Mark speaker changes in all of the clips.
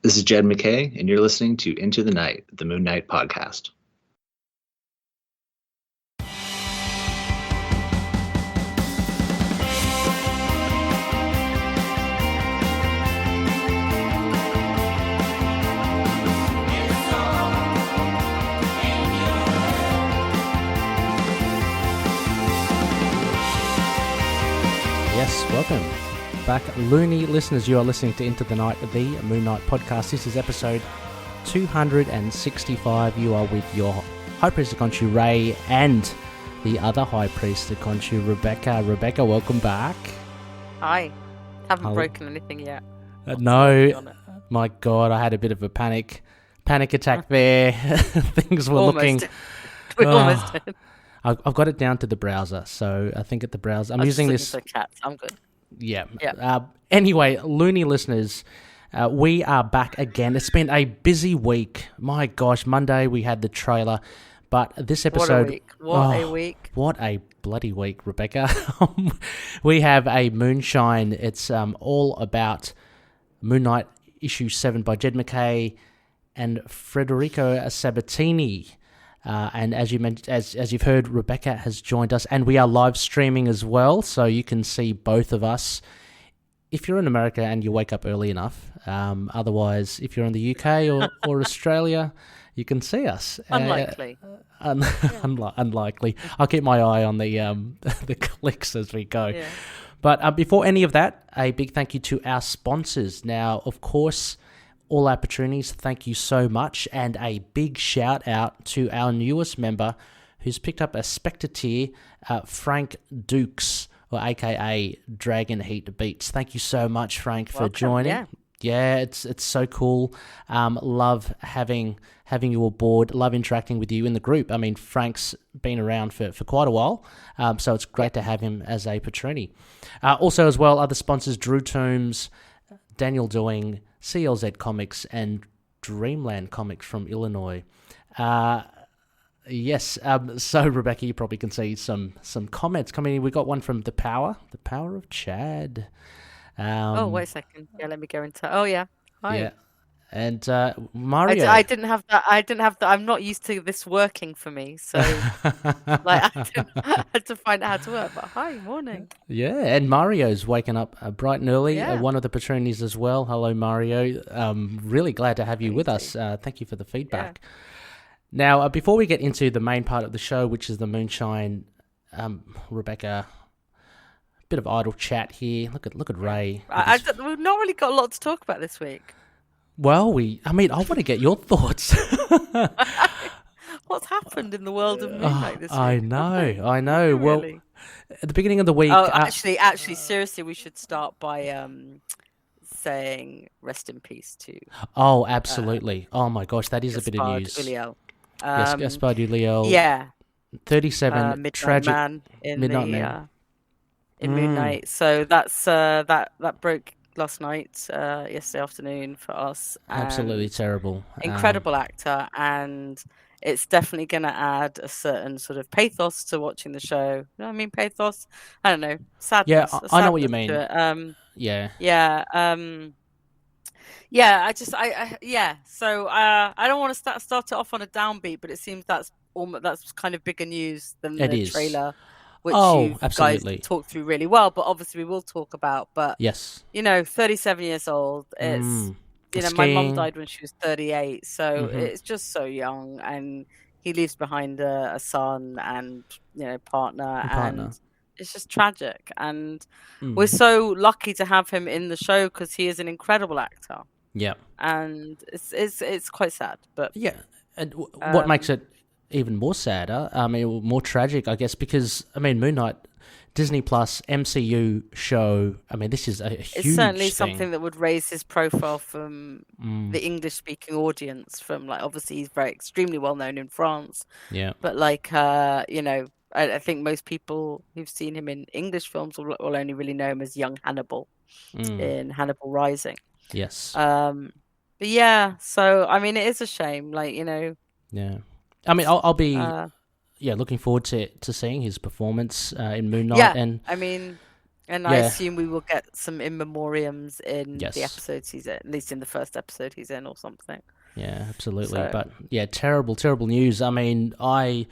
Speaker 1: This is Jed MacKay, and you're listening to Into the Night, the Moon Knight podcast.
Speaker 2: Yes, welcome back, loony listeners. You are listening to Into the Night, the Moon Knight podcast. This is episode 265. You are with your High Priest of Khonshu, Ray, and the other High Priest of Khonshu, Rebecca. Rebecca, welcome back.
Speaker 3: Hi. Haven't broken anything yet.
Speaker 2: No, my God, I had a bit of a panic attack there. Things were
Speaker 3: almost.
Speaker 2: looking...
Speaker 3: We almost did.
Speaker 2: I've got it down to the browser, so I think at the browser... I'm using this...
Speaker 3: Cats. I'm good.
Speaker 2: Yeah. Anyway, loony listeners, we are back again. It's been a busy week. My gosh, Monday we had the trailer, but this episode...
Speaker 3: What a week.
Speaker 2: What a bloody week, Rebecca. We have a Moonshine. It's all about Moon Knight issue 7 by Jed MacKay and Federico Sabbatini. And as you mentioned, as you've heard, Rebecca has joined us, and we are live streaming as well, so you can see both of us if you're in America and you wake up early enough. Otherwise, if you're in the UK or Australia, you can see us.
Speaker 3: Unlikely.
Speaker 2: Unlikely. I'll keep my eye on the clicks as we go.
Speaker 3: Yeah.
Speaker 2: But before any of that, a big thank you to our sponsors. Now, of course, all our patronies, thank you so much, and a big shout out to our newest member who's picked up a Spectre tier, Frank Dukes, or aka Dragon Heat Beats. Thank you so much, Frank, for joining. Yeah, it's so cool. Love having you aboard. Love interacting with you in the group. I mean, Frank's been around for quite a while, so it's great to have him as a patroni. Also, as well, other sponsors: Drew Toombs, Daniel Doing, CLZ Comics, and Dreamland Comics from Illinois. Yes, so Rebecca, you probably can see some comments coming in. We got one from the Power of Chad.
Speaker 3: Wait a second. Yeah, let me go into... Oh, yeah. Hi.
Speaker 2: Yeah. And Mario.
Speaker 3: I didn't have that. I'm not used to this working for me, so I had to find out how to work. But hi, morning.
Speaker 2: Yeah, and Mario's waking up bright and early.
Speaker 3: Yeah.
Speaker 2: One of the patronies as well. Hello, Mario. Really glad to have you with us. Thank you for the feedback. Yeah. Now, before we get into the main part of the show, which is the Moonshine, Rebecca, a bit of idle chat here. Look at Ray.
Speaker 3: We've not really got a lot to talk about this week.
Speaker 2: Well, I want to get your thoughts.
Speaker 3: What's happened in the world of Moon Knight this week?
Speaker 2: I know.
Speaker 3: Really?
Speaker 2: Well, at the beginning of the week...
Speaker 3: actually, seriously, we should start by saying rest in peace to...
Speaker 2: Oh, absolutely. Oh, my gosh, that is a bit of news.
Speaker 3: Ulliel.
Speaker 2: Yes, Gaspard Ulliel.
Speaker 3: Yeah.
Speaker 2: 37, tragic...
Speaker 3: Man in
Speaker 2: Midnight Man.
Speaker 3: In Moon Knight. So that's that broke last night, yesterday afternoon for us.
Speaker 2: Absolutely terrible.
Speaker 3: Incredible actor, and it's definitely going to add a certain sort of pathos to watching the show. You know what I mean? Pathos? I don't know. Sadness.
Speaker 2: Yeah, I know what you mean.
Speaker 3: Yeah. So I don't want to start it off on a downbeat, but it seems that's kind of bigger news than the trailer. Which you guys talked through really well, but obviously we will talk about. But
Speaker 2: yes,
Speaker 3: 37 years old. It's my mum died when she was 38, so it's just so young, and he leaves behind a son and partner, and it's just tragic. And we're so lucky to have him in the show because he is an incredible actor.
Speaker 2: Yeah,
Speaker 3: and it's quite sad, but
Speaker 2: yeah. And what makes it even more sadder, more tragic, I guess, because Moon Knight, Disney Plus, MCU show. This is a huge
Speaker 3: It's certainly
Speaker 2: thing.
Speaker 3: something that would raise his profile from the English-speaking audience. From obviously he's very extremely well known in France.
Speaker 2: Yeah,
Speaker 3: but I think most people who've seen him in English films will only really know him as young Hannibal in Hannibal Rising.
Speaker 2: Yes.
Speaker 3: But yeah, so it is a shame.
Speaker 2: Yeah. I'll be looking forward to seeing his performance in Moon Knight.
Speaker 3: Yeah,
Speaker 2: and
Speaker 3: And I assume we will get some in memoriams in the episodes he's in, at least in the first episode he's in or something.
Speaker 2: Yeah, absolutely. But yeah, terrible news. I mean, I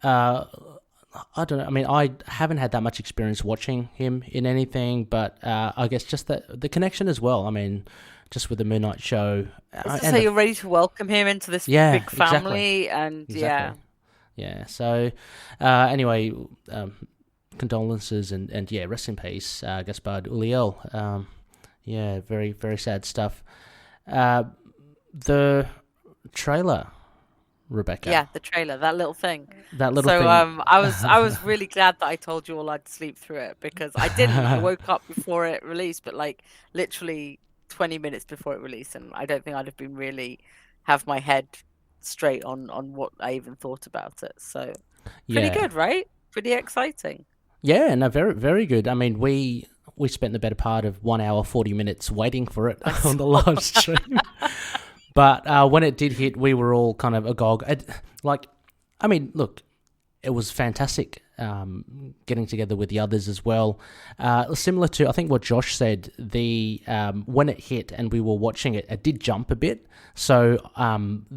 Speaker 2: don't know. I mean, I haven't had that much experience watching him in anything, but I guess just the connection as well. I mean, just with the Moon Knight show.
Speaker 3: So you're ready to welcome him into this big family,
Speaker 2: exactly. Yeah. So anyway, condolences and yeah, rest in peace, Gaspard Ulliel. Yeah, very, very sad stuff. The trailer, Rebecca.
Speaker 3: Yeah, the trailer, that little thing.
Speaker 2: Thing.
Speaker 3: I was really glad that I told you all I'd sleep through it, because I didn't. I woke up before it released, but like literally 20 minutes before it released, and I don't think I'd have been really have my head straight on what I even thought about it. So pretty good, right? Pretty exciting.
Speaker 2: Yeah, no, very, very good. I mean, we spent the better part of 1 hour, 40 minutes waiting for it on the live stream. But when it did hit, we were all kind of agog. I mean, look, it was fantastic getting together with the others as well. Similar to, I think, what Josh said, when it hit and we were watching it, it did jump a bit. So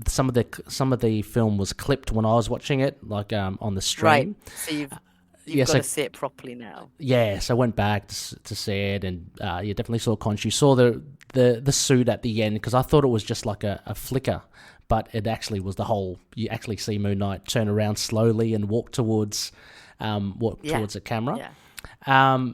Speaker 2: some of the film was clipped when I was watching it, like on the stream.
Speaker 3: Right. So you've got to see it properly now.
Speaker 2: Yeah, so I went back to see it, and you definitely saw Conch. You saw the suit at the end, because I thought it was just like a flicker, but it actually was the whole. You actually see Moon Knight turn around slowly and walk towards the camera.
Speaker 3: Yeah.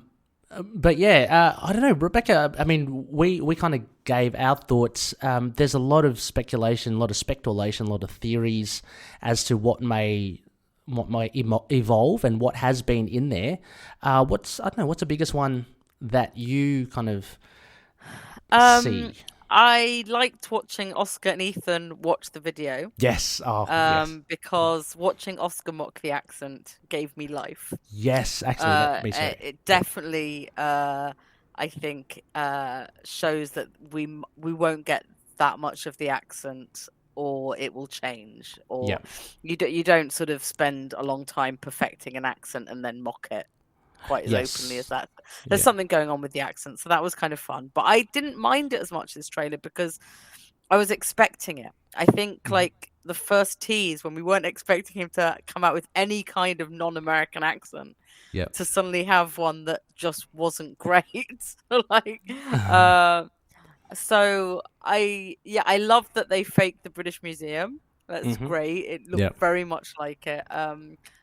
Speaker 2: But yeah, I don't know, Rebecca. I mean, we kind of gave our thoughts. There's a lot of speculation, a lot of speculation, a lot of theories as to what might evolve and what has been in there. What's the biggest one that you kind of see?
Speaker 3: I liked watching Oscar and Ethan watch the video.
Speaker 2: Yes.
Speaker 3: Because watching Oscar mock the accent gave me life.
Speaker 2: Yes, actually, me too.
Speaker 3: It definitely, I think, shows that we won't get that much of the accent, or it will change, or you don't sort of spend a long time perfecting an accent and then mock it quite as openly as that. There's something going on with the accent, so that was kind of fun. But I didn't mind it as much, this trailer, because I was expecting it. I think like the first tease, when we weren't expecting him to come out with any kind of non-American accent, to suddenly have one that just wasn't great. So I love that they faked the British Museum. That's great. It looked very much like it.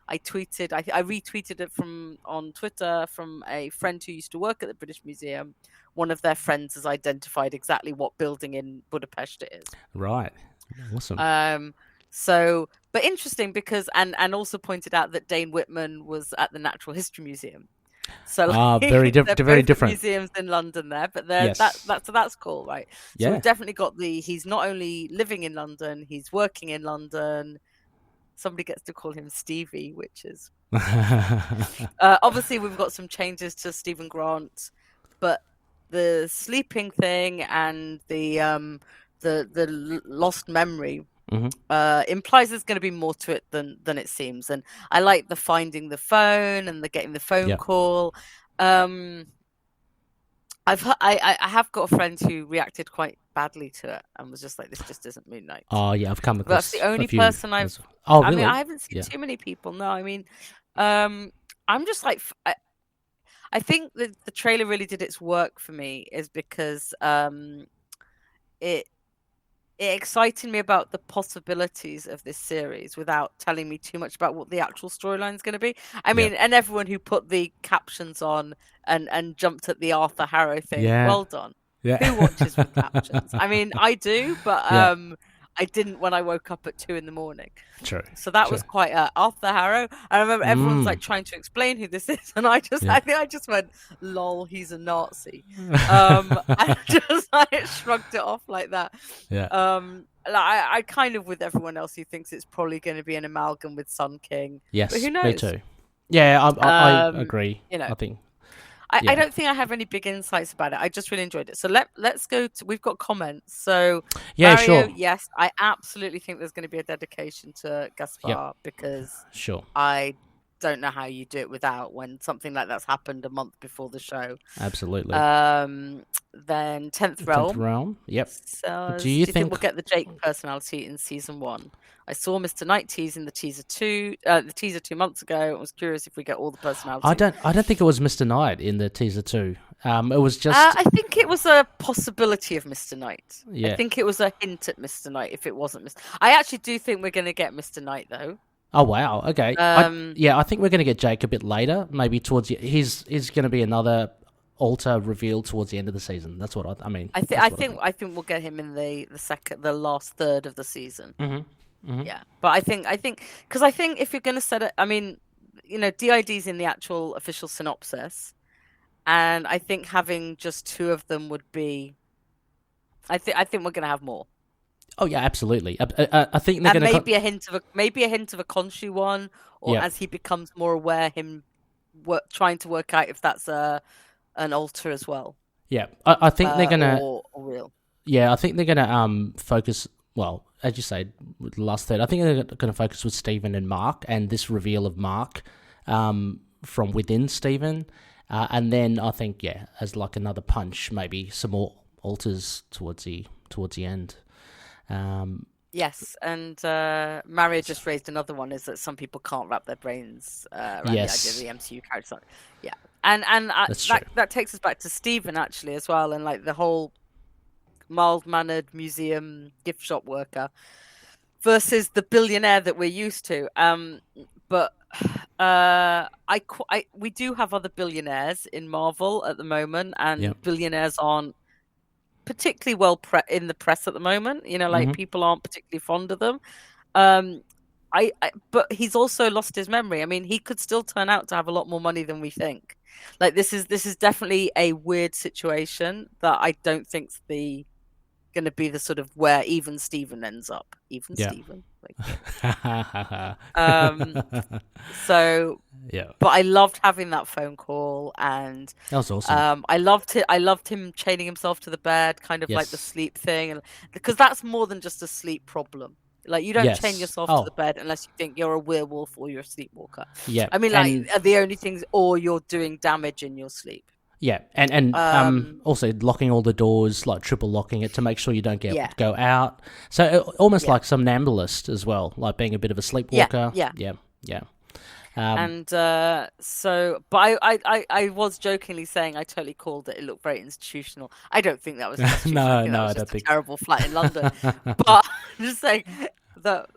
Speaker 3: I retweeted it on Twitter from a friend who used to work at the British Museum. One of their friends has identified exactly what building in Budapest it is.
Speaker 2: Right. Awesome.
Speaker 3: But interesting, because and also pointed out that Dane Whitman was at the Natural History Museum. So
Speaker 2: very different
Speaker 3: museums in London there, but that's cool, right? So we've definitely got he's not only living in London, he's working in London. Somebody gets to call him Stevie, which is obviously we've got some changes to Stephen Grant, but the sleeping thing and the lost memory implies there's going to be more to it than it seems. And I like the finding the phone and the getting the phone call. I have got a friend who reacted quite badly to it and was just like, this just isn't Moon Knight.
Speaker 2: Oh yeah, I've come across.
Speaker 3: That's the only person I've.
Speaker 2: Oh really?
Speaker 3: I mean, I haven't seen too many people. No, I mean, I'm just like, I think that the trailer really did its work for me, is because it excited me about the possibilities of this series without telling me too much about what the actual storyline is going to be. I mean, and everyone who put the captions on and jumped at the Arthur Harrow thing, well done. Yeah. Who watches with captions? I mean, I do, but I didn't when I woke up at 2 a.m.
Speaker 2: True.
Speaker 3: So that was quite Arthur Harrow. I remember everyone's like trying to explain who this is, and I think I just went, "Lol, he's a Nazi." I just shrugged it off like that.
Speaker 2: Yeah.
Speaker 3: I kind of with everyone else who thinks it's probably going to be an amalgam with Sun King.
Speaker 2: Yes,
Speaker 3: but who knows?
Speaker 2: Me too. Yeah, I agree. I think.
Speaker 3: I don't think I have any big insights about it. I just really enjoyed it. So let's go to. We've got comments. So Mario,
Speaker 2: sure.
Speaker 3: Yes, I absolutely think there's going to be a dedication to Gaspar because I don't know how you do it without, when something like that's happened a month before the show.
Speaker 2: Absolutely.
Speaker 3: Then 10th Realm.
Speaker 2: 10th Realm. Yep.
Speaker 3: So, do you think we'll get the Jake personality in season 1? I saw Mr. Knight teasing the teaser 2 months ago. I was curious if we get all the personalities.
Speaker 2: I don't think it was Mr. Knight in the teaser 2. It was just.
Speaker 3: I think it was a possibility of Mr. Knight.
Speaker 2: Yeah.
Speaker 3: I think it was a hint at Mr. Knight. If it wasn't Mr. I actually do think we're going to get Mr. Knight though.
Speaker 2: Oh wow! Okay. I think we're going to get Jake a bit later. Maybe towards he's going to be another alter reveal towards the end of the season. That's what I mean.
Speaker 3: I think we'll get him in the last third of the season.
Speaker 2: Mm-hmm.
Speaker 3: Yeah, but I think because I think if you're going to set it, I mean, DID's in the actual official synopsis, and I think having just 2 of them would be. I think we're going to have more.
Speaker 2: Oh yeah, absolutely. I think they're going to
Speaker 3: maybe a hint of a Khonshu one, or as he becomes more aware, trying to work out if that's an alter as well.
Speaker 2: Yeah, I think they're going to
Speaker 3: or real.
Speaker 2: Yeah, I think they're going to focus. Well, as you say, with the last third, I think they're going to focus with Stephen and Mark, and this reveal of Mark from within Stephen, and then I think as like another punch, maybe some more alters towards the end.
Speaker 3: Yes, and Mario just raised another one, is that some people can't wrap their brains around the idea of the MCU character. Yeah, and that takes us back to Stephen actually as well, and like the whole mild-mannered museum gift shop worker versus the billionaire that we're used to. But we do have other billionaires in Marvel at the moment, and billionaires aren't particularly well in the press at the moment. People aren't particularly fond of them. But he's also lost his memory. I mean, he could still turn out to have a lot more money than we think. Like this is definitely a weird situation that I don't think's going to be the sort of where even Stephen ends up. Stephen. But I loved having that phone call, and
Speaker 2: that was awesome.
Speaker 3: I loved him chaining himself to the bed, kind of like the sleep thing, and because that's more than just a sleep problem. Like you don't chain yourself to the bed unless you think you're a werewolf or you're a sleepwalker.
Speaker 2: Yeah,
Speaker 3: I mean, are the only things, or you're doing damage in your sleep.
Speaker 2: Yeah, and also locking all the doors, like triple locking it to make sure you don't go out. So almost like somnambulist as well, like being a bit of a sleepwalker. Yeah.
Speaker 3: But I was jokingly saying I totally called it. It looked very institutional. I don't think that was
Speaker 2: no, I don't think.
Speaker 3: A terrible flat in London. But I'm just saying that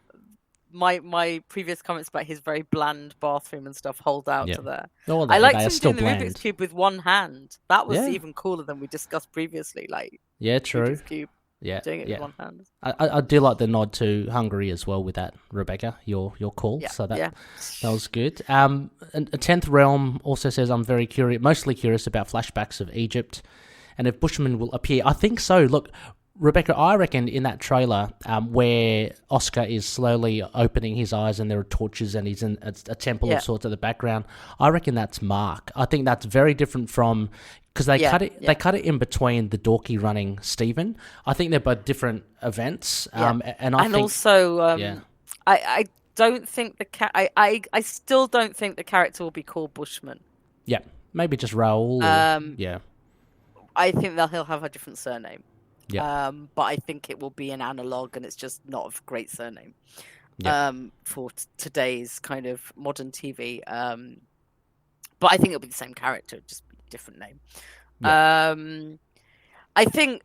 Speaker 3: my previous comments about his very bland bathroom and stuff hold out to there. I liked him doing the Rubik's Cube with one hand. That was even cooler than we discussed previously. Like
Speaker 2: true.
Speaker 3: Rubik's Cube.
Speaker 2: Yeah,
Speaker 3: doing it with one hand.
Speaker 2: I do like the nod to Hungary as well with that, Rebecca. Your call, so that was good. And 10th Realm also says I'm mostly curious about flashbacks of Egypt, and if Bushman will appear. I think so. Look, Rebecca, I reckon in that trailer where Oscar is slowly opening his eyes and there are torches and he's in a temple of sorts in the background, I reckon that's Mark. I think that's very different from, because they cut it. They cut it in between the dorky running Stephen. I think they're both different events. I
Speaker 3: don't think I still don't think the character will be called Bushman.
Speaker 2: Yeah, maybe just Raoul.
Speaker 3: I think he'll have a different surname.
Speaker 2: Yeah.
Speaker 3: But I think it will be an analog, and it's just not a great surname for today's kind of modern TV. But I think it'll be the same character, just different name. Yeah. I think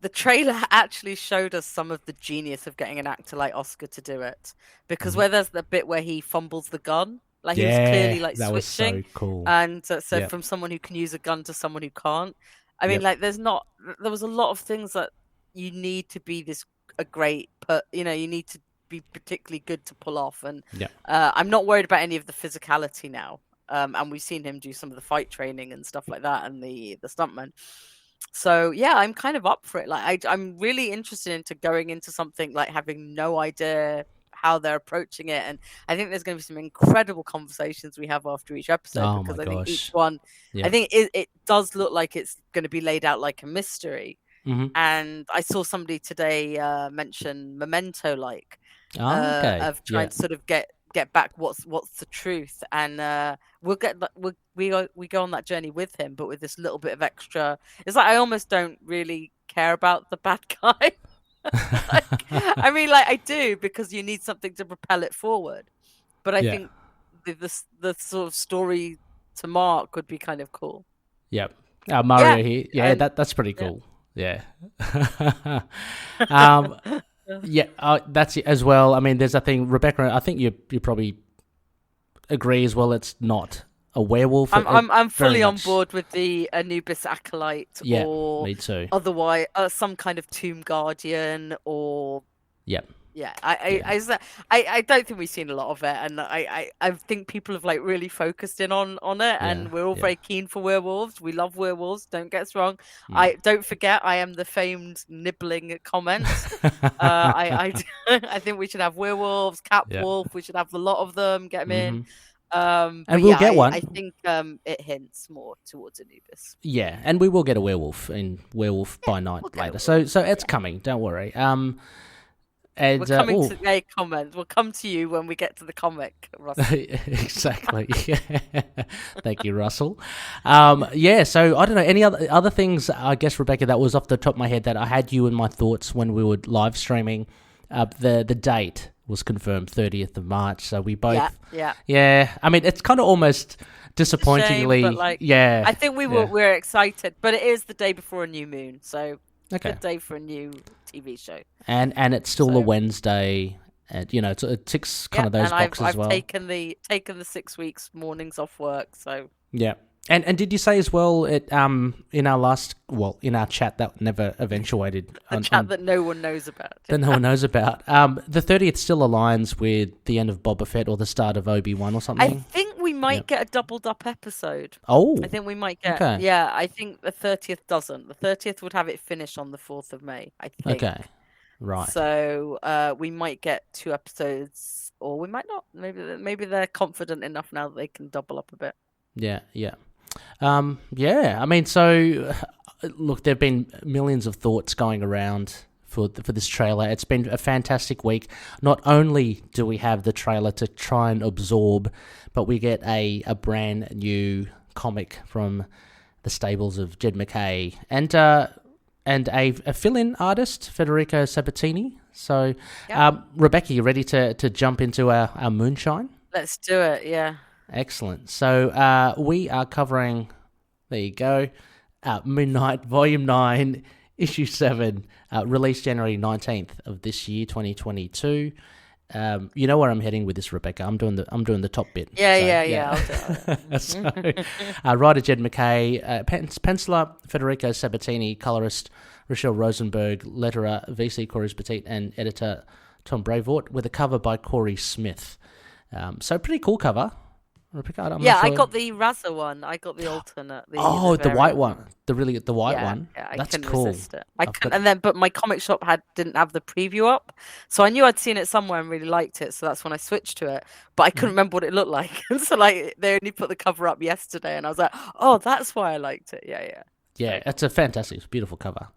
Speaker 3: the trailer actually showed us some of the genius of getting an actor like Oscar to do it, because where there's the bit where he fumbles the gun, like he was clearly like
Speaker 2: that
Speaker 3: switching,
Speaker 2: was so cool.
Speaker 3: And from someone who can use a gun to someone who can't. I mean, like there was a lot of things that you need to be you need to be particularly good to pull off. And I'm not worried about any of the physicality now. And we've seen him do some of the fight training and stuff like that, and the stuntman. So yeah, I'm kind of up for it. Like I'm really interested into going into something like having no idea how they're approaching it, and I think there's going to be some incredible conversations we have after each episode, because I think each one, I think it does look like it's going to be laid out like a mystery. And I saw somebody today mention Memento, of trying to sort of get get back what's the truth, and we go on that journey with him, but with this little bit of extra. It's like I almost don't really care about the bad guy. I mean, like I do, because you need something to propel it forward. But I think the sort of story to Mark would be kind of cool.
Speaker 2: Yep. Mario here. Yeah, that's pretty cool. Yeah. That's it as well. I mean, there's a thing, Rebecca, I think you probably agree as well. It's not a werewolf.
Speaker 3: I'm fully on board with the Anubis acolyte, or
Speaker 2: me too.
Speaker 3: Otherwise, some kind of tomb guardian, or I don't think we've seen a lot of it, and I think people have like really focused in on it, and we're all very keen for werewolves. We love werewolves. Don't get us wrong. I don't forget. I am the famed nibbling comment. I think we should have werewolves, Catwolf. We should have a lot of them. Get them in.
Speaker 2: And we'll get one.
Speaker 3: I think it hints more towards Anubis.
Speaker 2: Yeah, and we will get a werewolf in Werewolf by Night later. So it's coming. Don't worry. And
Speaker 3: we're coming to a comment. We'll come to you when we get to the comic, Russell.
Speaker 2: Exactly. Thank you, Russell. So I don't know, any other things, I guess, Rebecca, that was off the top of my head that I had you in my thoughts when we were live streaming. The date was confirmed, 30th of March. So we both... Yeah. I mean, it's kind of almost disappointingly...
Speaker 3: Shame, but I think we're excited, but it is the day before a new moon, so... Good day for a new TV show. And
Speaker 2: it's still a Wednesday, and it ticks kind of those boxes as well.
Speaker 3: I've taken the 6 weeks mornings off work, so
Speaker 2: yeah. And did you say as well in our chat that never eventuated,
Speaker 3: that no one knows about,
Speaker 2: that no one knows about, the 30th still aligns with the end of Boba Fett or the start of Obi-Wan or something?
Speaker 3: I think we might get a doubled up episode.
Speaker 2: Oh,
Speaker 3: I think we might get. Okay. Yeah, I think the 30th doesn't. The 30th would have it finished on the 4th of May, I think.
Speaker 2: Okay, right.
Speaker 3: So we might get 2 episodes, or we might not. Maybe they're confident enough now that they can double up a bit.
Speaker 2: Yeah. I mean, so look, there've been millions of thoughts going around for this trailer. It's been a fantastic week. Not only do we have the trailer to try and absorb, but we get a brand new comic from the stables of Jed MacKay and a fill-in artist, Federico Sabbatini. So, Rebecca, you ready to jump into our Moonshine?
Speaker 3: Let's do it. Yeah.
Speaker 2: Excellent. So we are covering, there you go, Moon Knight Volume 9, Issue 7, released January 19th of this year, 2022. You know where I'm heading with this, Rebecca. I'm doing the top bit.
Speaker 3: Yeah.
Speaker 2: So, writer Jed MacKay, penciler Federico Sabbatini, colorist Rachelle Rosenberg, letterer VC Corey's Petit, and editor Tom Brevoort, with a cover by Corey Smith. So pretty cool cover.
Speaker 3: I got the Raza one. I got the alternate.
Speaker 2: The white one. The white one.
Speaker 3: Yeah,
Speaker 2: that's
Speaker 3: couldn't
Speaker 2: cool.
Speaker 3: Resist it. But my comic shop didn't have the preview up, so I knew I'd seen it somewhere and really liked it. So that's when I switched to it. But I couldn't remember what it looked like, so they only put the cover up yesterday, and I was like, oh, that's why I liked it. Yeah.
Speaker 2: Yeah, it's a fantastic, beautiful cover.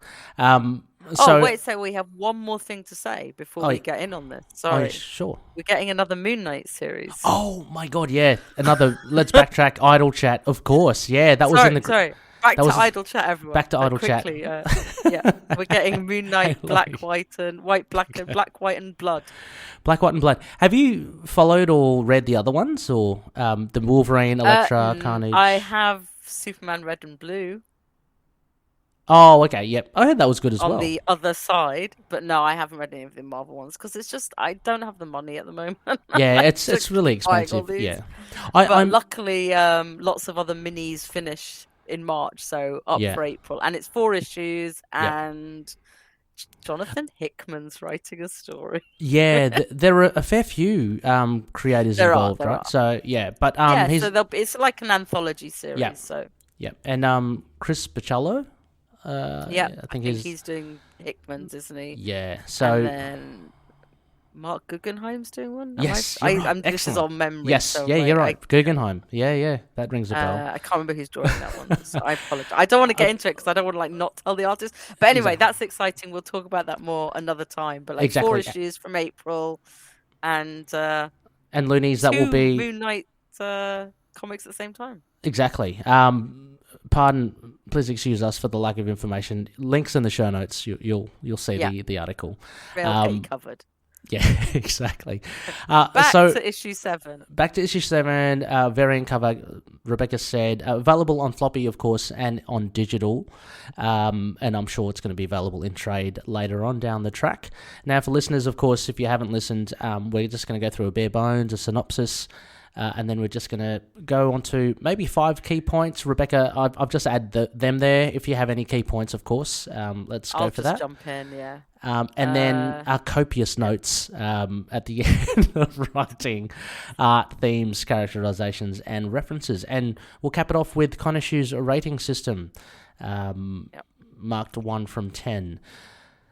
Speaker 3: So we have one more thing to say before we get in on this. Sorry.
Speaker 2: Sure.
Speaker 3: We're getting another Moon Knight series.
Speaker 2: Oh my God, yeah. Another, let's backtrack, Idle Chat, of course. Yeah, that was in the...
Speaker 3: Sorry, back to Idle Chat, everyone.
Speaker 2: Back to Idle Chat.
Speaker 3: We're getting Moon Knight, Black, White, and White, and Blood.
Speaker 2: Black, White, and Blood. Have you followed or read the other ones? Or the Wolverine, Elektra, Carnage?
Speaker 3: I have Superman Red and Blue.
Speaker 2: Oh, okay, yep. I heard that was good as well.
Speaker 3: On the other side, but no, I haven't read any of the Marvel ones because it's just I don't have the money at the moment.
Speaker 2: Yeah, it's really expensive. Yeah,
Speaker 3: but luckily, lots of other minis finish in March, so up for April, and it's 4 issues, and Jonathan Hickman's writing a story.
Speaker 2: Yeah, there are a fair few creators involved, right? So but
Speaker 3: it's like an anthology series.
Speaker 2: Yeah.
Speaker 3: So
Speaker 2: and Chris Bachalo.
Speaker 3: I think he's doing Hickman's, isn't he?
Speaker 2: Yeah. So
Speaker 3: and then Mark Guggenheim's doing one.
Speaker 2: Yes,
Speaker 3: this is on memory.
Speaker 2: Yes,
Speaker 3: so
Speaker 2: you're right. Guggenheim. Yeah, that rings a bell.
Speaker 3: I can't remember who's drawing that one, so I apologize. I don't want to get into it because I don't want to not tell the artist. But anyway, that's exciting. We'll talk about that more another time. But 4 issues from April, and
Speaker 2: And Loonies, that will be
Speaker 3: Moon Knight comics at the same time.
Speaker 2: Exactly. Pardon, please excuse us for the lack of information. Links in the show notes. You'll see the article.
Speaker 3: They'll get covered.
Speaker 2: Yeah, exactly.
Speaker 3: Back to issue 7.
Speaker 2: Back to issue 7. Variant cover. Rebecca said available on floppy, of course, and on digital. And I'm sure it's going to be available in trade later on down the track. Now, for listeners, of course, if you haven't listened, we're just going to go through a bare bones, a synopsis. And then we're just going to go on to maybe 5 key points. Rebecca, I've just added them there. If you have any key points, of course, let's go for that.
Speaker 3: I'll just jump in, yeah.
Speaker 2: And then our copious notes at the end of writing art, themes, characterizations, and references. And we'll cap it off with Conishue's rating system, marked 1 from 10.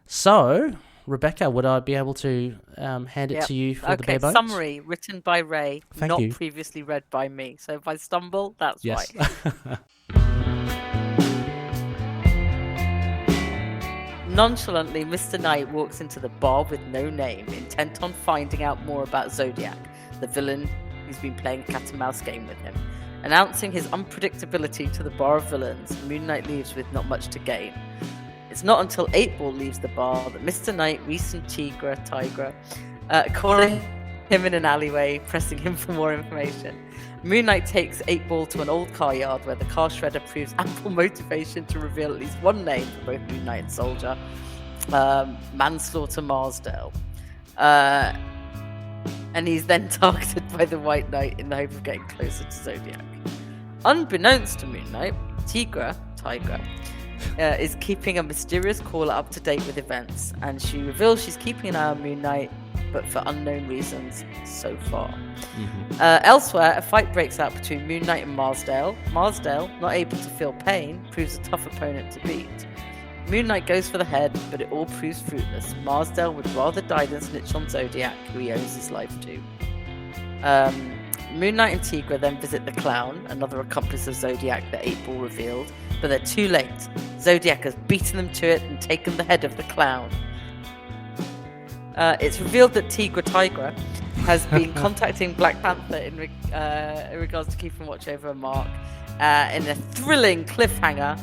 Speaker 2: So, Rebecca, would I be able to hand it to you for the bare bones?
Speaker 3: Summary written by Ray,
Speaker 2: Thank you.
Speaker 3: Previously read by me. So if I stumble, that's
Speaker 2: yes.
Speaker 3: why. Nonchalantly, Mr. Knight walks into the bar with no name, intent on finding out more about Zodiac, the villain who's been playing a cat and mouse game with him. Announcing his unpredictability to the bar of villains, Moon Knight leaves with not much to gain. It's not until 8-Ball leaves the bar that Mr. Knight, Reese and Tigra, calling him in an alleyway, pressing him for more information. Moon Knight takes 8-Ball to an old car yard where the car shredder proves ample motivation to reveal at least one name for both Moon Knight and Soldier, Manslaughter Marsdale. And he's then targeted by the White Knight in the hope of getting closer to Zodiac. Unbeknownst to Moon Knight, Tigra, is keeping a mysterious caller up to date with events, and she reveals she's keeping an eye on Moon Knight, but for unknown reasons so far. Elsewhere, a fight breaks out between Moon Knight and Marsdale. Marsdale, not able to feel pain, proves a tough opponent to beat. Moon Knight goes for the head, but it all proves fruitless. Marsdale would rather die than snitch on Zodiac, who he owes his life to. Moon Knight and Tigra then visit the Clown, another accomplice of Zodiac that 8-Ball revealed, but they're too late. Zodiac has beaten them to it and taken the head of the Clown. It's revealed that Tigra has been contacting Black Panther in regards to keeping watch over Mark in a thrilling cliffhanger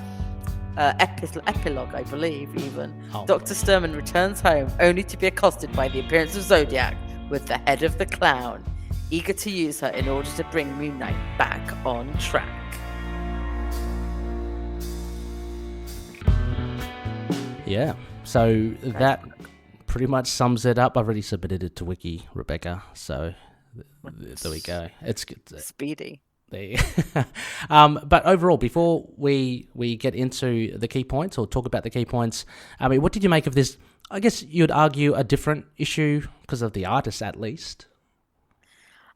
Speaker 3: epilogue, I believe, even. Dr. Sturman returns home only to be accosted by the appearance of Zodiac with the head of the Clown, eager to use her in order to bring Moon Knight back on track.
Speaker 2: Yeah, so that pretty much sums it up. I've already submitted it to Wiki, Rebecca, so there we go. It's good.
Speaker 3: Speedy.
Speaker 2: But overall, before we get into the key points or talk about the key points, I mean, what did you make of this? I guess you'd argue a different issue because of the artist, at least.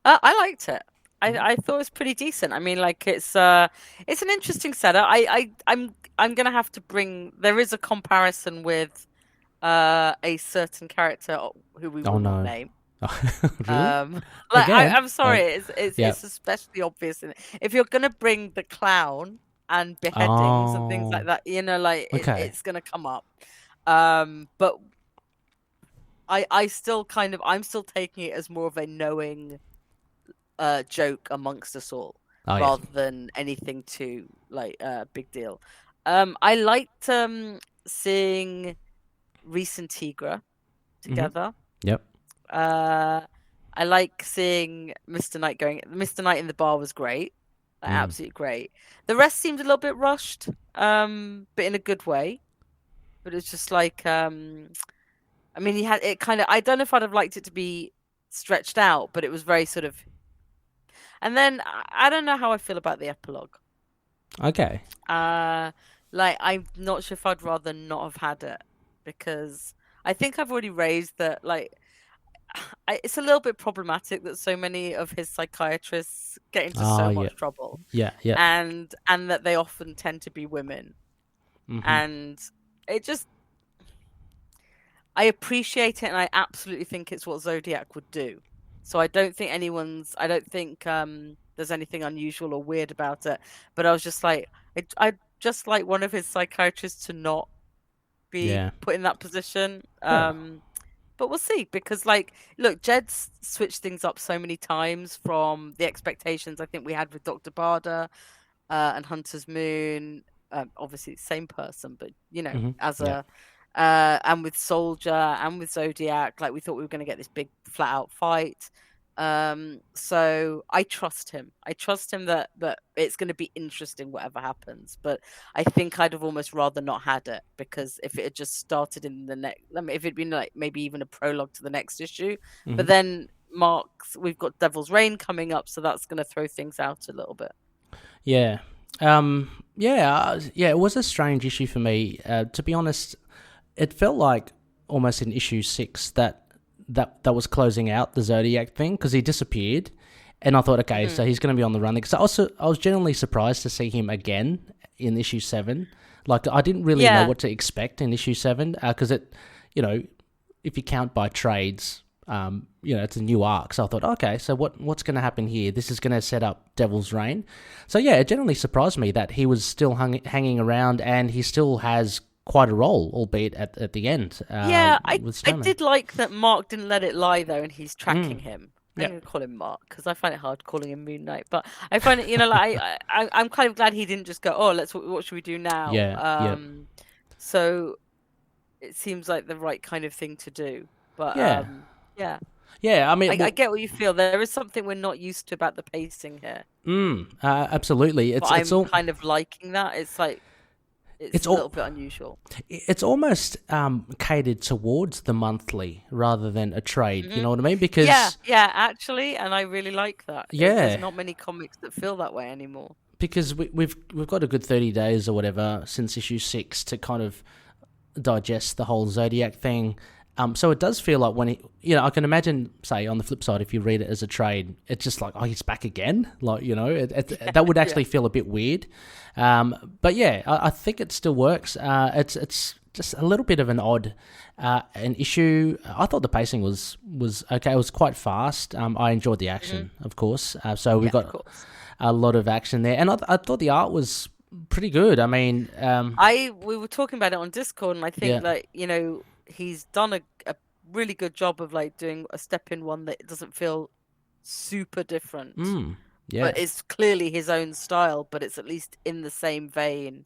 Speaker 3: I liked it. I thought it was pretty decent. I mean, like it's an interesting setup. I'm gonna have to bring. There is a comparison with a certain character who we will not name.
Speaker 2: Really?
Speaker 3: I'm sorry, it's especially obvious if you're gonna bring the Clown and beheadings and things like that. You know, like it's gonna come up. But I'm still taking it as more of a knowing joke amongst us all, rather than anything too big deal. I liked seeing Reese and Tigra together.
Speaker 2: Mm-hmm. Yep.
Speaker 3: I like seeing Mr. Knight going. Mr. Knight in the bar was great, absolutely great. The rest seemed a little bit rushed, but in a good way. But it's just like, I mean, he had it kind of. I don't know if I'd have liked it to be stretched out, but it was very sort of. And then I don't know how I feel about the epilogue.
Speaker 2: Okay.
Speaker 3: I'm not sure if I'd rather not have had it, because I think I've already raised that, it's a little bit problematic that so many of his psychiatrists get into so much trouble.
Speaker 2: Yeah.
Speaker 3: And that they often tend to be women. Mm-hmm. And it just... I appreciate it, and I absolutely think it's what Zodiac would do. So I don't think there's anything unusual or weird about it. But I was just like... I'd just like one of his psychiatrists to not be put in that position. But we'll see, because like, look, Jed's switched things up so many times from the expectations I think we had with Dr. Barda and Hunter's Moon. Obviously, same person, but as a and with Soldier and with Zodiac, like we thought we were going to get this big flat out fight. So I trust him. I trust him that it's going to be interesting whatever happens. But I think I'd have almost rather not had it, because if it had just started in the next, if it'd been like maybe even a prologue to the next issue, but then we've got Devil's Reign coming up, so that's going to throw things out a little bit.
Speaker 2: Yeah. It was a strange issue for me. To be honest, it felt like almost in issue 6 that was closing out the Zodiac thing, because he disappeared, and I thought, okay, so he's going to be on the run. Because I was genuinely surprised to see him again in issue 7. Like, I didn't really know what to expect in issue 7, because it, if you count by trades, it's a new arc. So I thought, okay, so what's going to happen here? This is going to set up Devil's Reign. So yeah, it generally surprised me that he was still hanging around, and he still has quite a role, albeit at the end.
Speaker 3: I did like that Mark didn't let it lie, though, and he's tracking him. I'm going to call him Mark, because I find it hard calling him Moon Knight. But I find it, I'm kind of glad he didn't just go, oh, what should we do now? So it seems like the right kind of thing to do. But
Speaker 2: yeah, I mean,
Speaker 3: I get what you feel. There is something we're not used to about the pacing here.
Speaker 2: Absolutely. It's all
Speaker 3: kind of liking that. It's like, it's a little bit unusual.
Speaker 2: It's almost catered towards the monthly rather than a trade. You know what I mean? Because
Speaker 3: actually, and I really like that. There's not many comics that feel that way anymore.
Speaker 2: Because we've got a good 30 days or whatever since issue 6 to kind of digest the whole Zodiac thing. So it does feel like when I can imagine, say, on the flip side, if you read it as a trade, it's just like, oh, he's back again. Like, that would actually feel a bit weird. But yeah, I think it still works. It's just a little bit of an odd an issue. I thought the pacing was okay. It was quite fast. I enjoyed the action, of course. So we got a lot of action there. And I thought the art was pretty good. I mean...
Speaker 3: we were talking about it on Discord, and I think, he's done a really good job of like doing a step in one that doesn't feel super different. But it's clearly his own style, but it's at least in the same vein.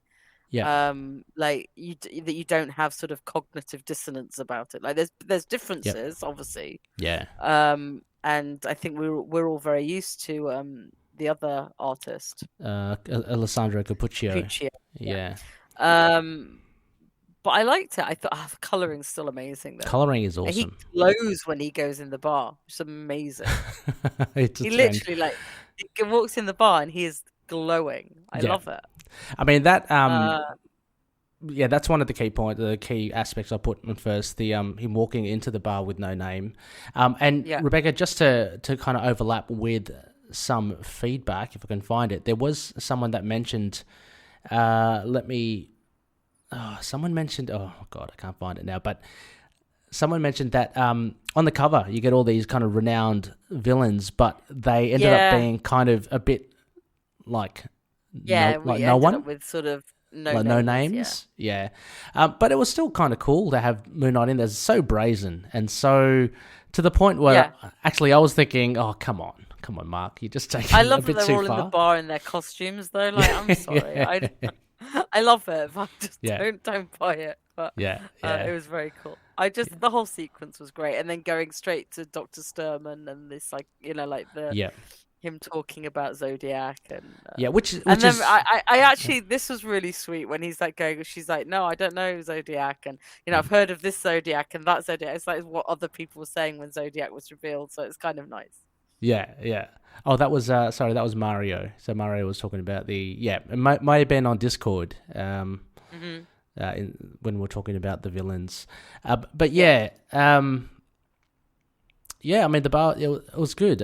Speaker 3: Like that you don't have sort of cognitive dissonance about it. Like there's differences, obviously. And I think we're all very used to the other artist,
Speaker 2: Alessandro Cappuccio.
Speaker 3: But I liked it. I thought the coloring's still amazing, though.
Speaker 2: Coloring is awesome.
Speaker 3: And he glows when he goes in the bar. It's amazing.
Speaker 2: He
Speaker 3: literally he walks in the bar and he is glowing. I love it.
Speaker 2: I mean that that's one of the key aspects I put in first, the him walking into the bar with no name. And Rebecca, just to kind of overlap with some feedback, if I can find it, there was someone that mentioned someone mentioned, oh God, I can't find it now, but someone mentioned that on the cover you get all these kind of renowned villains, but they ended up being kind of a bit like no one
Speaker 3: with sort of
Speaker 2: no names. But it was still kind of cool to have Moon Knight in there. It's so brazen and so to the point where actually I was thinking, oh come on Mark, you just take
Speaker 3: I love
Speaker 2: that
Speaker 3: they're all in the bar in their costumes though. Like I'm sorry, I love it, but just don't buy it. But it was very cool. The whole sequence was great, and then going straight to Dr. Sturman and this him talking about Zodiac and
Speaker 2: which
Speaker 3: then
Speaker 2: is...
Speaker 3: I actually this was really sweet when he's like going. She's like, no, I don't know Zodiac, and I've heard of this Zodiac and that Zodiac. It's like what other people were saying when Zodiac was revealed, so it's kind of nice.
Speaker 2: Oh, that was that was Mario. So Mario was talking about it may have been on Discord when we were talking about the villains. But I mean the bar it was good.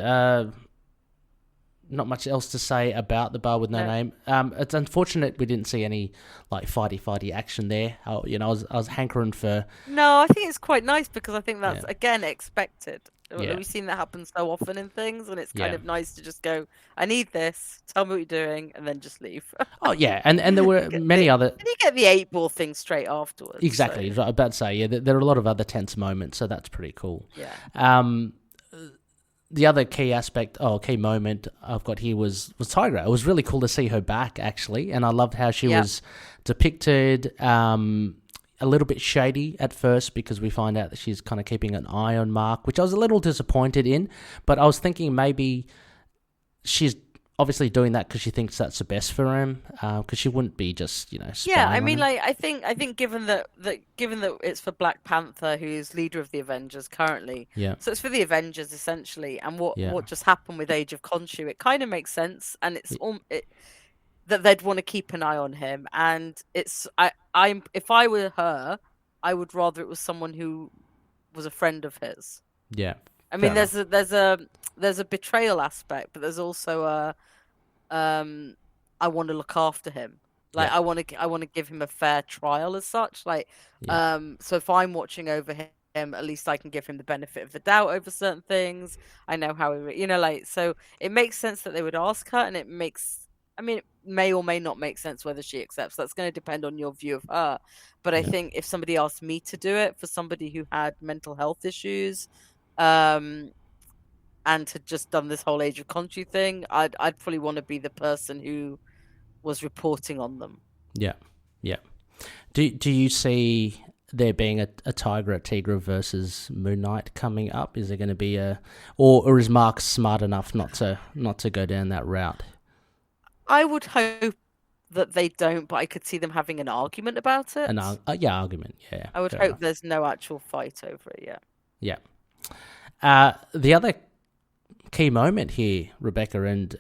Speaker 2: Not much else to say about the bar with no name. It's unfortunate we didn't see any like fighty action there. I was hankering for.
Speaker 3: No, I think it's quite nice because I think that's again expected. We've seen that happen so often in things, and it's kind of nice to just go, I need this, tell me what you're doing, and then just leave.
Speaker 2: Oh, yeah, and there were many other...
Speaker 3: And you get the 8-ball thing straight afterwards.
Speaker 2: Exactly,
Speaker 3: so.
Speaker 2: I was about to say, there are a lot of other tense moments, so that's pretty cool.
Speaker 3: Yeah.
Speaker 2: The other key moment I've got here was Tigra. It was really cool to see her back, actually, and I loved how she was depicted a little bit shady at first, because we find out that she's kind of keeping an eye on Mark, which I was a little disappointed in, but I was thinking maybe she's obviously doing that because she thinks that's the best for him, because she wouldn't be just,
Speaker 3: yeah, I mean, like, I think given that it's for Black Panther, who's leader of the Avengers currently, so it's for the Avengers essentially, and what just happened with Age of Khonshu, it kind of makes sense, and it's that they'd want to keep an eye on him, and it's if I were her, I would rather it was someone who was a friend of his.
Speaker 2: Yeah,
Speaker 3: I mean, there's a betrayal aspect, but there's also I want to look after him. Like I want to give him a fair trial as such. Like so if I'm watching over him, at least I can give him the benefit of the doubt over certain things. I know how so it makes sense that they would ask her, and it may or may not make sense whether she accepts. That's going to depend on your view of her. But I think if somebody asked me to do it for somebody who had mental health issues, and had just done this whole Age of Khonshu thing, I'd probably want to be the person who was reporting on them.
Speaker 2: Yeah. Do you see there being a Tigra versus Moon Knight coming up? Is there going to be or is Mark smart enough not to go down that route?
Speaker 3: I would hope that they don't, but I could see them having an argument about it.
Speaker 2: Argument. Yeah.
Speaker 3: I would hope there's no actual fight over it. Yeah.
Speaker 2: Yeah. The other key moment here, Rebecca, and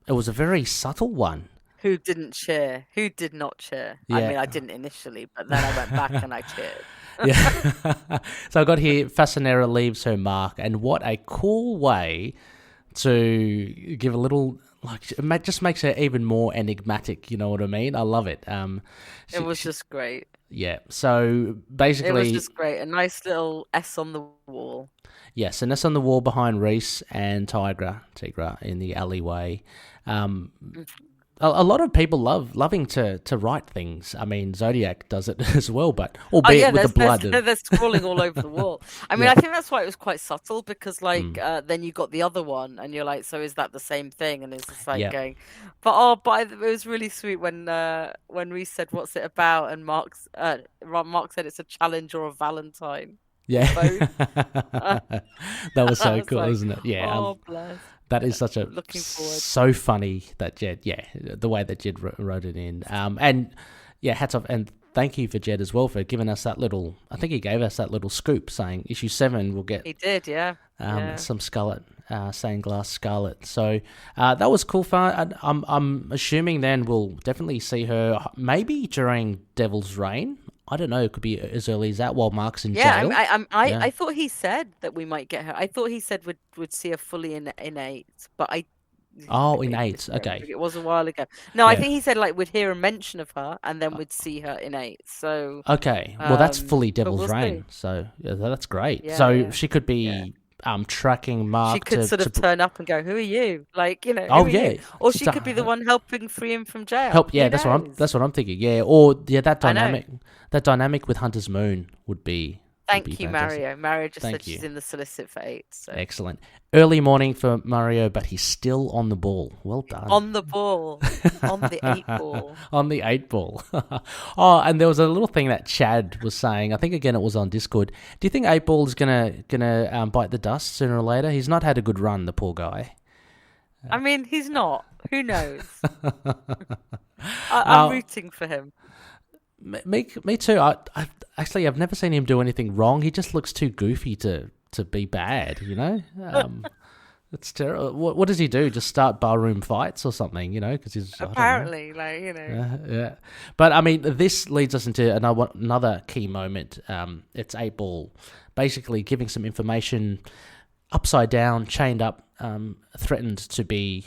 Speaker 2: it was a very subtle one.
Speaker 3: Who didn't cheer? Who did not cheer? Yeah. I mean, I didn't initially, but then I went back and I cheered.
Speaker 2: Yeah. So I got here, Fasanera leaves her mark, and what a cool way to give a little... Like, it just makes her even more enigmatic, you know what I mean? I love it.
Speaker 3: It was just great.
Speaker 2: Yeah, so basically...
Speaker 3: It was just great. A nice little S on the wall.
Speaker 2: Yes, and S on the wall behind Reese and Tigra in the alleyway. A lot of people loving to write things. I mean, Zodiac does it as well, but albeit with the blood.
Speaker 3: They're scrawling all over the wall. I mean, I think that's why it was quite subtle, because then you got the other one, and you're like, so is that the same thing? And it's just like going, but it was really sweet when Reese said, "What's it about?" and Mark said it's a challenge or a Valentine.
Speaker 2: Yeah, that was so cool, isn't it? Yeah.
Speaker 3: Oh, bless.
Speaker 2: That is such a
Speaker 3: looking forward.
Speaker 2: So funny that Jed, the way that Jed wrote it in, and hats off and thank you for Jed as well for giving us that little. I think he gave us that little scoop saying issue 7 will get.
Speaker 3: He did,
Speaker 2: some Scarlet, stained glass Scarlet. So that was cool fun. I'm assuming then we'll definitely see her maybe during Devil's Reign. I don't know. It could be as early as that while Mark's in jail.
Speaker 3: I thought he said that we might get her. I thought he said we'd see her fully in 8, but I.
Speaker 2: Oh, in 8. Okay.
Speaker 3: It was a while ago. No, I think he said we'd hear a mention of her and then we'd see her in 8. So.
Speaker 2: Okay. Well, that's fully Devil's Reign. So that's great.
Speaker 3: Yeah,
Speaker 2: so she could be. Tracking Mark.
Speaker 3: She could sort of turn up and go, "Who are you?" Or she could be the one helping free him from jail.
Speaker 2: That's what I'm thinking. Yeah, or that dynamic with Hunter's Moon would be.
Speaker 3: Thank you, Mario. Mario just said she's in the solicit for 8. So.
Speaker 2: Excellent. Early morning for Mario, but he's still on the ball. Well done.
Speaker 3: On the ball. On the 8 ball.
Speaker 2: On the 8 ball. Oh, and there was a little thing that Chad was saying. I think, again, it was on Discord. Do you think 8 ball is gonna bite the dust sooner or later? He's not had a good run, the poor guy.
Speaker 3: I mean, he's not. Who knows? I'm rooting for him.
Speaker 2: Me too. I've never seen him do anything wrong. He just looks too goofy to be bad, you know? It's terrible. What does he do? Just start barroom fights or something, you know? Because he's
Speaker 3: apparently,
Speaker 2: Yeah. But I mean, this leads us into another key moment. It's 8 ball basically giving some information upside down, chained up, threatened to be,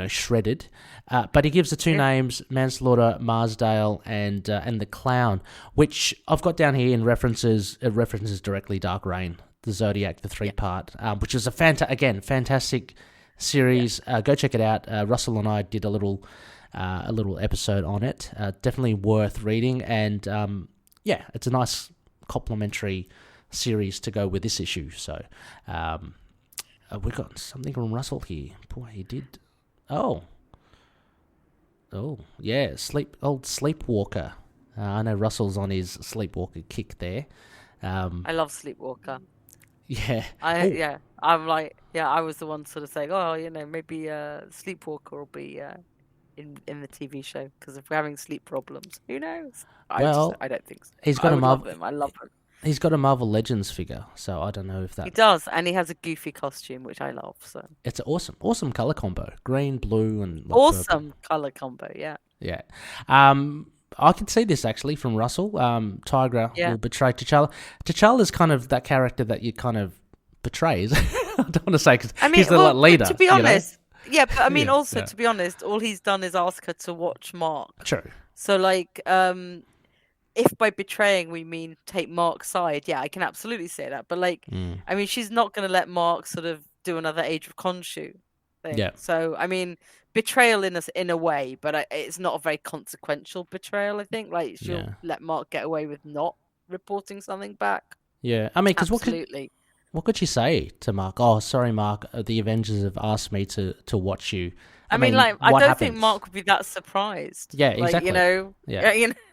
Speaker 2: shredded. But he gives the 2 names, Manslaughter, Marsdale, and the Clown, which I've got down here in references. It references directly Dark Reign the Zodiac, the 3-part, which is a fantastic series. Go check it out. Russell and I did a little episode on it. Definitely worth reading, and it's a nice complementary series to go with this issue. So we got something from Russell here. Boy, he did. Oh yeah, Sleepwalker. I know Russell's on his Sleepwalker kick there.
Speaker 3: I love Sleepwalker.
Speaker 2: Yeah.
Speaker 3: I'm like, I was the one sort of saying, maybe Sleepwalker will be in the TV show, because if we're having sleep problems, who knows? I don't think so.
Speaker 2: He's got
Speaker 3: I love him.
Speaker 2: He's got a Marvel Legends figure, so I don't know if that...
Speaker 3: He does, and he has a goofy costume, which I love. So
Speaker 2: it's an awesome color combo. Green, blue, and...
Speaker 3: awesome color combo, yeah.
Speaker 2: Yeah. I can see this, actually, from Russell. Tigra will betray T'Challa. T'Challa is kind of that character that you kind of betrays. I don't want to say, because he's the leader.
Speaker 3: To be honest... Yeah, but I mean, to be honest, all he's done is ask her to watch Mark.
Speaker 2: True.
Speaker 3: So, like... if by betraying we mean take Mark's side, I can absolutely say that. But I mean, she's not going to let Mark sort of do another Age of Khonshu thing. Yeah. So I mean, betrayal in a way, but it's not a very consequential betrayal. I think she'll let Mark get away with not reporting something back.
Speaker 2: Yeah, I mean, because what could she say to Mark? Oh, sorry, Mark. The Avengers have asked me to watch you.
Speaker 3: I mean, I don't think Mark would be that surprised.
Speaker 2: Yeah, exactly.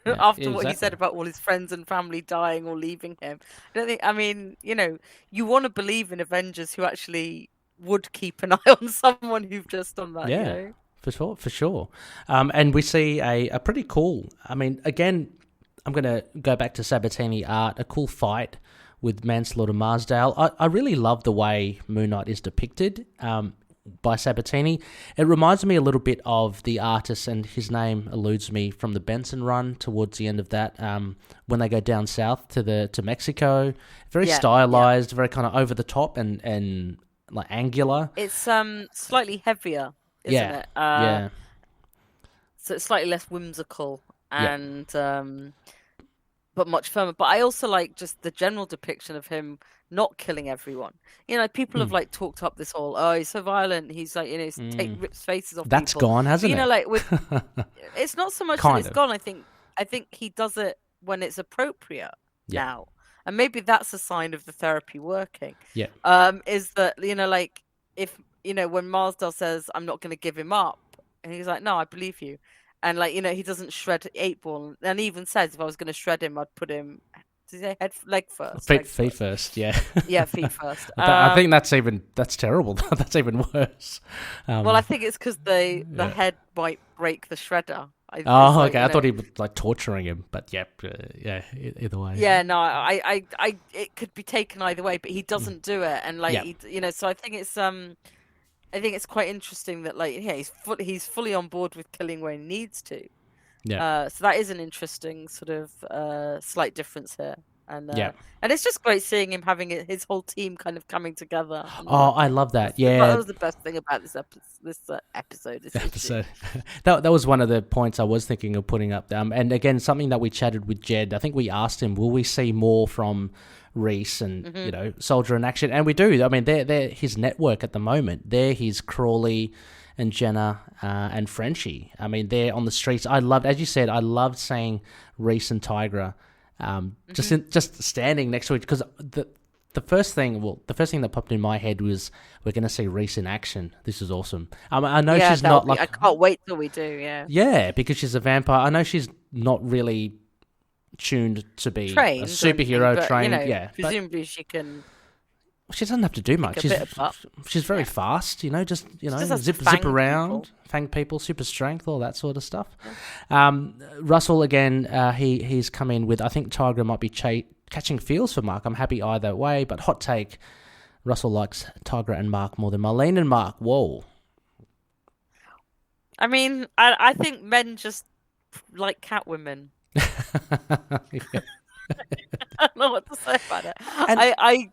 Speaker 3: After what he said about all his friends and family dying or leaving him. I don't think, I mean, you want to believe in Avengers who actually would keep an eye on someone who've just done that.
Speaker 2: Yeah, for sure. And we see a pretty cool, I mean, again, I'm going to go back to Sabbatini art, a cool fight with Manslaughter Marsdale. I really love the way Moon Knight is depicted. By Sabbatini. It reminds me a little bit of the artist, and his name eludes me, from the Benson run towards the end of that, when they go down south to Mexico. Very stylized, very kind of over the top and like angular.
Speaker 3: It's slightly heavier, isn't it? So it's slightly less whimsical and but much firmer. But I also like just the general depiction of him not killing everyone. People have talked up this whole, he's so violent. He's rips faces off.
Speaker 2: That's
Speaker 3: people.
Speaker 2: Gone, hasn't it?
Speaker 3: With it's not so much that it's gone. I think he does it when it's appropriate now, and maybe that's a sign of the therapy working.
Speaker 2: Yeah.
Speaker 3: Is that if when Marsdale says I'm not going to give him up, and he's like, no, I believe you, and he doesn't shred 8-Ball, and he even says if I was going to shred him, I'd put him. Did you say leg first?
Speaker 2: Feet first, yeah.
Speaker 3: Yeah, feet first.
Speaker 2: I think that's terrible. That's even worse.
Speaker 3: Well, I think it's because the head might break the shredder.
Speaker 2: Okay. I thought he was torturing him, but either way.
Speaker 3: Yeah, no, I it could be taken either way, but he doesn't do it, and so I think it's quite interesting that he's fully on board with killing where he needs to. Yeah. So that is an interesting sort of slight difference here. And and it's just great seeing him having his whole team kind of coming together.
Speaker 2: I love that.
Speaker 3: That was the best thing about this episode.
Speaker 2: That was one of the points I was thinking of putting up. And again, something that we chatted with Jed. I think we asked him, will we see more from Reese and Soldier in Action? And we do. I mean, they're his network at the moment. They're his Crawley and Jenna and Frenchie. I mean, they're on the streets. As you said, I loved seeing Reese and Tigra just standing next to each, because the first thing that popped in my head was, we're going to see Reese in action. This is awesome. I know she's not
Speaker 3: I can't wait till we do.
Speaker 2: Yeah, because she's a vampire. I know she's not really tuned to be a superhero trained.
Speaker 3: Presumably she can.
Speaker 2: She doesn't have to do much. She's very fast, just zip around, fang people, super strength, all that sort of stuff. Russell, again, he's come in with, I think Tigra might be catching feels for Mark. I'm happy either way, but hot take, Russell likes Tigra and Mark more than Marlene and Mark. Whoa.
Speaker 3: I mean, I think men just like cat women. I don't know what to say about it.
Speaker 2: And-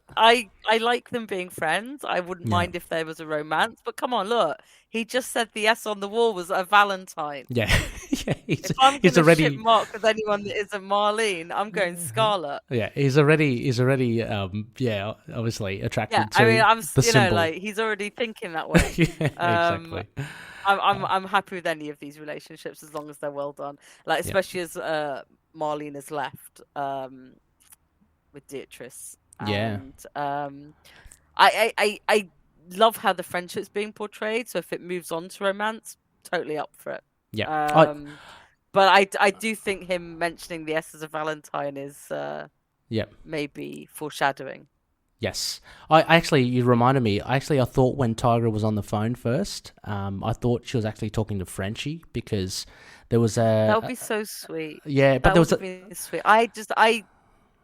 Speaker 3: I like them being friends. I wouldn't mind if there was a romance, but come on, look. He just said the S on the wall was a Valentine.
Speaker 2: Yeah, yeah.
Speaker 3: If I'm going to ship Mark with anyone that isn't Marlene, I'm going Scarlet.
Speaker 2: Yeah, he's already obviously attracted to.
Speaker 3: I mean, I'm
Speaker 2: the symbol.
Speaker 3: like he's already thinking that way.
Speaker 2: Exactly.
Speaker 3: I'm happy with any of these relationships as long as they're well done. Like especially as Marlene has left with Beatrice. And, I love how the friendship's being portrayed. So if it moves on to romance, totally up for it.
Speaker 2: Yeah.
Speaker 3: But I do think him mentioning the S as a Valentine is maybe foreshadowing.
Speaker 2: Yes. You reminded me. I thought when Tigra was on the phone first, I thought she was actually talking to Frenchie because there was
Speaker 3: that would be so sweet.
Speaker 2: Yeah, but there was
Speaker 3: sweet. I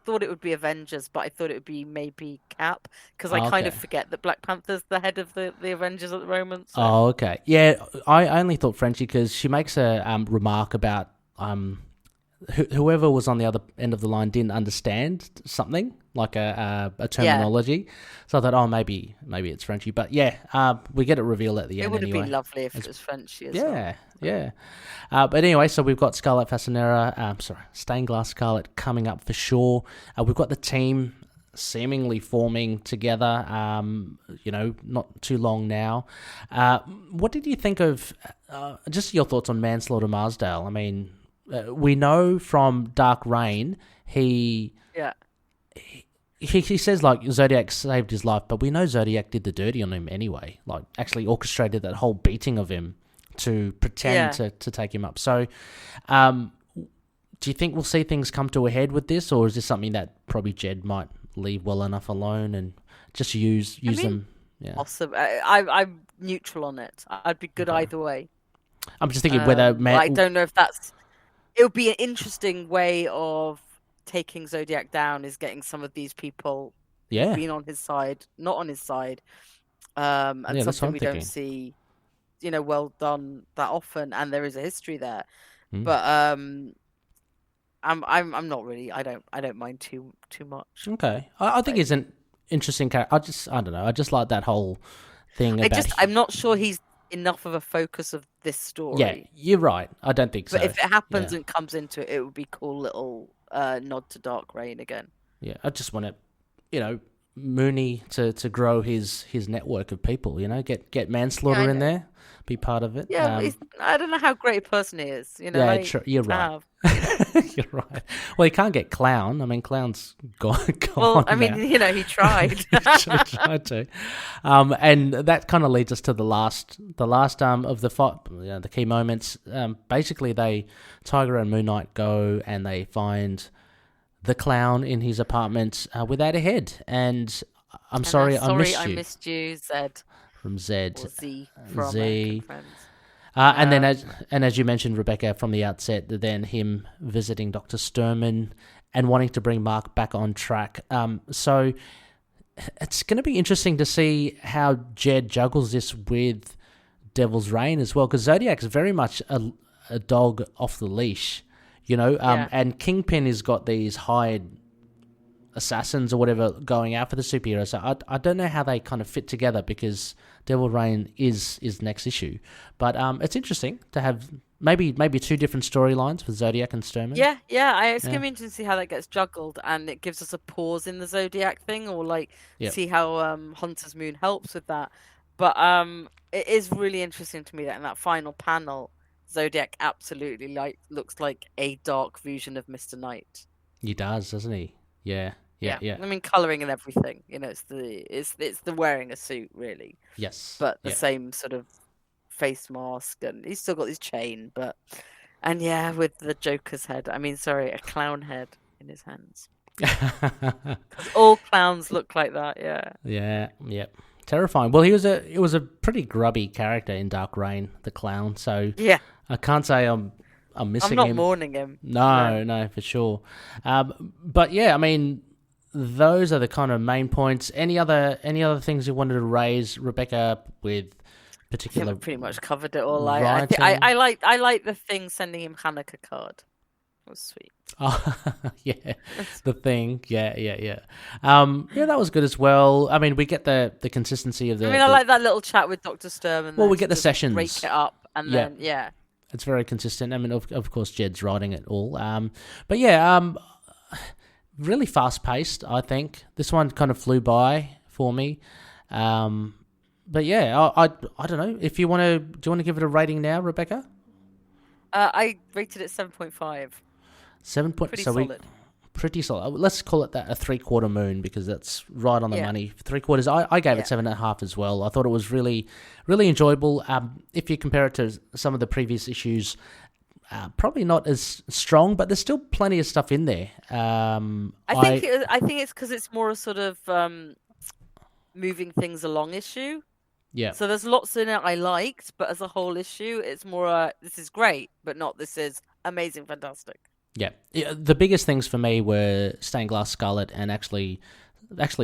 Speaker 3: thought it would be Avengers, but I thought it would be maybe Cap because I kind of forget that Black Panther's the head of the Avengers at the moment. So.
Speaker 2: Oh, okay. Yeah, I only thought Frenchie because she makes a remark about whoever was on the other end of the line didn't understand something like a terminology. So I thought, oh, maybe it's Frenchie. But yeah, we get it revealed at the end.
Speaker 3: It would
Speaker 2: anyway.
Speaker 3: have been lovely if it was Frenchie as well.
Speaker 2: Yeah. But anyway, so we've got Scarlet Fasanera, Stained Glass Scarlet coming up for sure. We've got the team seemingly forming together, not too long now. What did you think of, just your thoughts on Manslaughter Marsdale? I mean, we know from Dark Reign, he says, like, Zodiac saved his life, but we know Zodiac did the dirty on him anyway, like, actually orchestrated that whole beating of him to pretend to take him up. So, do you think we'll see things come to a head with this, or is this something that probably Jed might leave well enough alone and just use them? Yeah,
Speaker 3: awesome. I'm neutral on it. I'd be good either way.
Speaker 2: I'm just thinking whether
Speaker 3: I don't know if that's. It would be an interesting way of taking Zodiac down. Is getting some of these people being on his side, not on his side, and something we don't see. Well done that often, and there is a history there. But I'm not really. I don't mind too much.
Speaker 2: Okay, I think he's an interesting character. I don't know. I just like that whole thing.
Speaker 3: I'm not sure he's enough of a focus of this story.
Speaker 2: Yeah, you're right. I don't think so.
Speaker 3: But if it happens and comes into it, it would be cool little nod to Dark Reign again. Yeah,
Speaker 2: I just want it, Mooney to grow his network of people. Get Manslaughter in there. Be part of it.
Speaker 3: Yeah, I don't know how great a person he is.
Speaker 2: You're right. You're right. Well, he can't get Clown. I mean, Clown's gone.
Speaker 3: Well, I mean, he tried.
Speaker 2: He tried to. And that kind of leads us to the last of the fight. The key moments. Basically, Tigra and Moon Knight go and they find the Clown in his apartment without a head. And I'm sorry, I
Speaker 3: missed you, Zed.
Speaker 2: From Zed.
Speaker 3: Or Z from
Speaker 2: Z. And then, as you mentioned, Rebecca, from the outset, then him visiting Dr. Sturman and wanting to bring Mark back on track. So it's going to be interesting to see how Jed juggles this with Devil's Reign as well, because Zodiac's very much a dog off the leash, and Kingpin has got these hired assassins or whatever going out for the superhero. So I don't know how they kind of fit together because Devil Reign is next issue. But it's interesting to have maybe two different storylines for Zodiac and Sturman.
Speaker 3: Yeah. It's going to be interesting to see how that gets juggled, and it gives us a pause in the Zodiac thing, or see how Hunter's Moon helps with that. But it is really interesting to me that in that final panel, Zodiac absolutely looks like a dark version of Mr. Knight.
Speaker 2: He does, doesn't he? Yeah. I
Speaker 3: mean, colouring and everything. It's the wearing a suit, really.
Speaker 2: Yes.
Speaker 3: But the same sort of face mask, and he's still got his chain, with the Joker's head. I mean, sorry, a clown head in his hands. All clowns look like that. Yeah.
Speaker 2: Yeah. Terrifying. Well, it was a pretty grubby character in Dark Reign, the clown. So I can't say I'm missing him.
Speaker 3: I'm not mourning him.
Speaker 2: No, for sure. But yeah, I mean, those are the kind of main points. Any other things you wanted to raise, Rebecca, with particular?
Speaker 3: Pretty much covered it all. I like the thing sending him Hanukkah card. was sweet.
Speaker 2: Oh, yeah, the thing. Yeah. Yeah, that was good as well. I mean, we get the consistency of the...
Speaker 3: I like that little chat with Dr. Sturm. And
Speaker 2: well, we get the sessions.
Speaker 3: Break it up and then, yeah.
Speaker 2: It's very consistent. I mean, of course, Jed's writing it all. But yeah, really fast-paced, I think. This one kind of flew by for me. But yeah, I don't know. If you want to... Do you want to give it a rating now, Rebecca?
Speaker 3: I rated it 7.5.
Speaker 2: 7 point.
Speaker 3: Pretty
Speaker 2: so
Speaker 3: solid.
Speaker 2: Pretty solid. Let's call it that a 3/4 moon because that's right on the money. 3/4. I gave it 7.5 as well. I thought it was really, really enjoyable. If you compare it to some of the previous issues, probably not as strong, but there's still plenty of stuff in there.
Speaker 3: I think it's because it's more a sort of moving things along issue.
Speaker 2: Yeah.
Speaker 3: So there's lots in it I liked, but as a whole issue, it's more this is great, but not this is amazing, fantastic.
Speaker 2: Yeah. The biggest things for me were Stained Glass Scarlet and actually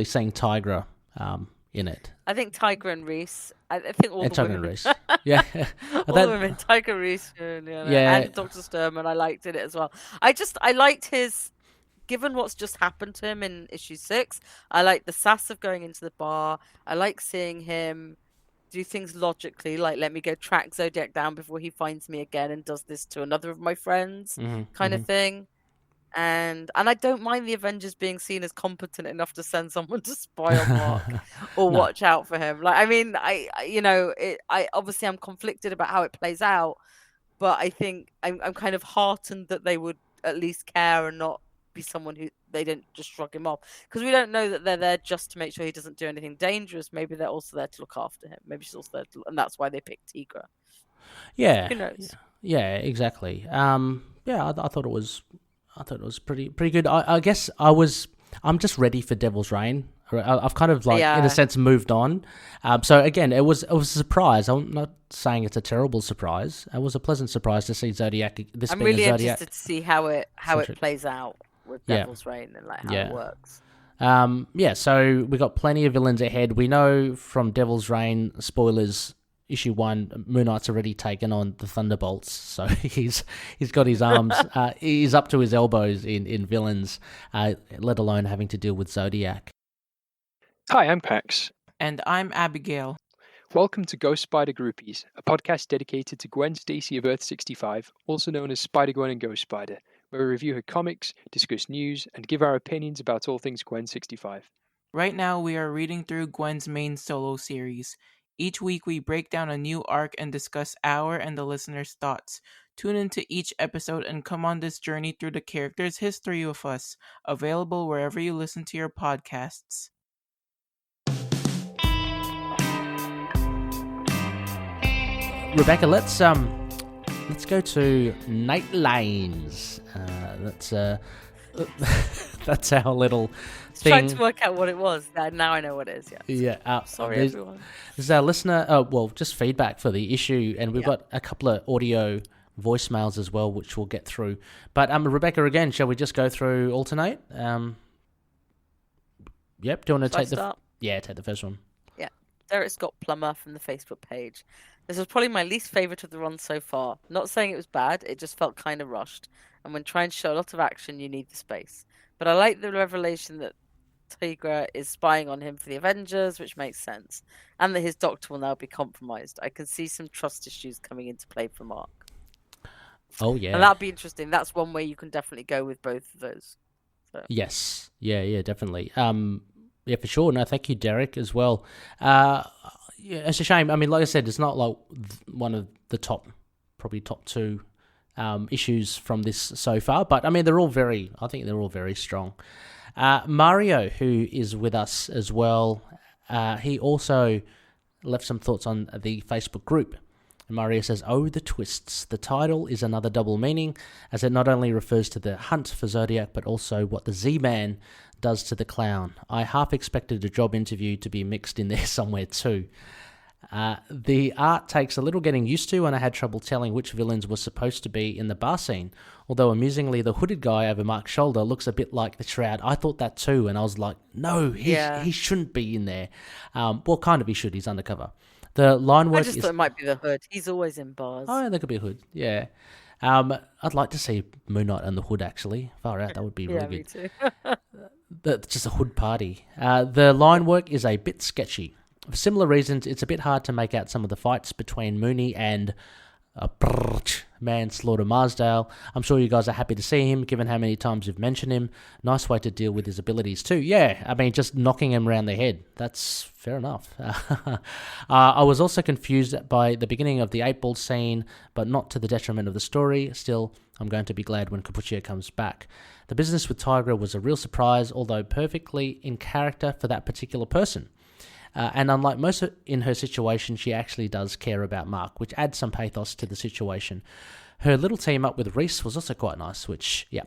Speaker 2: seeing Tigra in it.
Speaker 3: I think Tigra and Reese. I think all the women.
Speaker 2: And Reese. Yeah.
Speaker 3: all the women. Tigra, Reese, and Dr. Sturm, and I liked it as well. I liked his... Given what's just happened to him in issue 6, I like the sass of going into the bar. I like seeing him do things logically, like let me go track Zodiac down before he finds me again and does this to another of my friends, kind of thing. And I don't mind the Avengers being seen as competent enough to send someone to spy on Mark or watch out for him. Like, I mean, I obviously I'm conflicted about how it plays out, but I think I'm kind of heartened that they would at least care and not be someone who they didn't just shrug him off, because we don't know that they're there just to make sure he doesn't do anything dangerous. Maybe they're also there to look after him. Maybe she's also there and that's why they picked Tigra.
Speaker 2: Yeah,
Speaker 3: who knows?
Speaker 2: Yeah, exactly. I thought it was pretty good. I guess I'm just ready for Devil's Reign. I've kind of in a sense moved on. So again, it was a surprise. I'm not saying it's a terrible surprise. It was a pleasant surprise to see Zodiac.
Speaker 3: I'm really interested to see how it plays out with Devil's Reign and how it works.
Speaker 2: So we got plenty of villains ahead. We know from Devil's Reign, spoilers, issue 1, Moon Knight's already taken on the Thunderbolts, so he's got his arms, he's up to his elbows in villains, let alone having to deal with Zodiac.
Speaker 4: Hi, I'm Pax.
Speaker 5: And I'm Abigail.
Speaker 4: Welcome to Ghost Spider Groupies, a podcast dedicated to Gwen Stacy of Earth 65, also known as Spider-Gwen and Ghost Spider, where we review her comics, discuss news, and give our opinions about all things Gwen 65.
Speaker 5: Right now, we are reading through Gwen's main solo series. Each week, we break down a new arc and discuss our and the listener's thoughts. Tune into each episode and come on this journey through the character's history with us, available wherever you listen to your podcasts.
Speaker 2: Rebecca, let's go to Night Lanes. That's our little thing.
Speaker 3: Trying to work out what it was. Now I know what it is.
Speaker 2: Yeah.
Speaker 3: Sorry, everyone.
Speaker 2: This is our listener. Just feedback for the issue, and we've got a couple of audio voicemails as well, which we'll get through. But
Speaker 3: Rebecca,
Speaker 2: again, shall we just go through alternate? Yep. Do you want to take take the first one?
Speaker 3: Yeah. Derek Scott Plummer from the Facebook page. This was probably my least favourite of the run so far. Not saying it was bad, it just felt kind of rushed. And when trying to show a lot of action, you need the space. But I like the revelation that Tigra is spying on him for the Avengers, which makes sense. And that his doctor will now be compromised. I can see some trust issues coming into play for Mark.
Speaker 2: Oh, yeah.
Speaker 3: And that'd be interesting. That's one way you can definitely go with both of those. So.
Speaker 2: Yes. Yeah, definitely. Yeah, for sure. No, thank you, Derek, as well. It's a shame. I mean, like I said, it's not like one of the top 2 issues from this so far. But, I mean, I think they're all very strong. Mario, who is with us as well, he also left some thoughts on the Facebook group. And Mario says, "Oh, the twists. The title is another double meaning, as it not only refers to the hunt for Zodiac, but also what the Z-Man does to the clown. I half expected a job interview to be mixed in there somewhere too. The art takes a little getting used to, and I had trouble telling which villains were supposed to be in the bar scene. Although amusingly, the hooded guy over Mark's shoulder looks a bit like the Shroud. I thought that too, and I was like, no, he shouldn't be in there. Kind of he should. He's undercover. The line work
Speaker 3: I just thought it might be the Hood. He's always in bars.
Speaker 2: Oh, yeah, there could be a Hood. Yeah. I'd like to see Moon Knight and the Hood, actually. Far out, that would be really good.
Speaker 3: Me too.
Speaker 2: Just a Hood party. The line work is a bit sketchy. For similar reasons, it's a bit hard to make out some of the fights between Mooney and Manslaughter Marsdale. I'm sure you guys are happy to see him, given how many times you've mentioned him. Nice way to deal with his abilities too. Yeah, I mean, just knocking him around the head. That's fair enough. I was also confused by the beginning of the 8-ball scene, but not to the detriment of the story. Still, I'm going to be glad when Capuccio comes back. The business with Tigra was a real surprise, although perfectly in character for that particular person. And unlike most in her situation, she actually does care about Mark, which adds some pathos to the situation. Her little team up with Reese was also quite nice, which, yeah,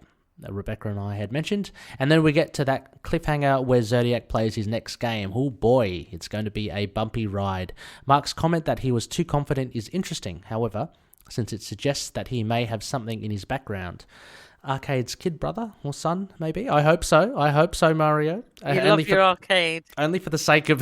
Speaker 2: Rebecca and I had mentioned. And then we get to that cliffhanger where Zodiac plays his next game. Oh boy, it's going to be a bumpy ride. Mark's comment that he was too confident is interesting, however, since it suggests that he may have something in his background. Arcade's kid brother or son, maybe? I hope so. Mario.
Speaker 3: You love your arcade.
Speaker 2: Only for the sake of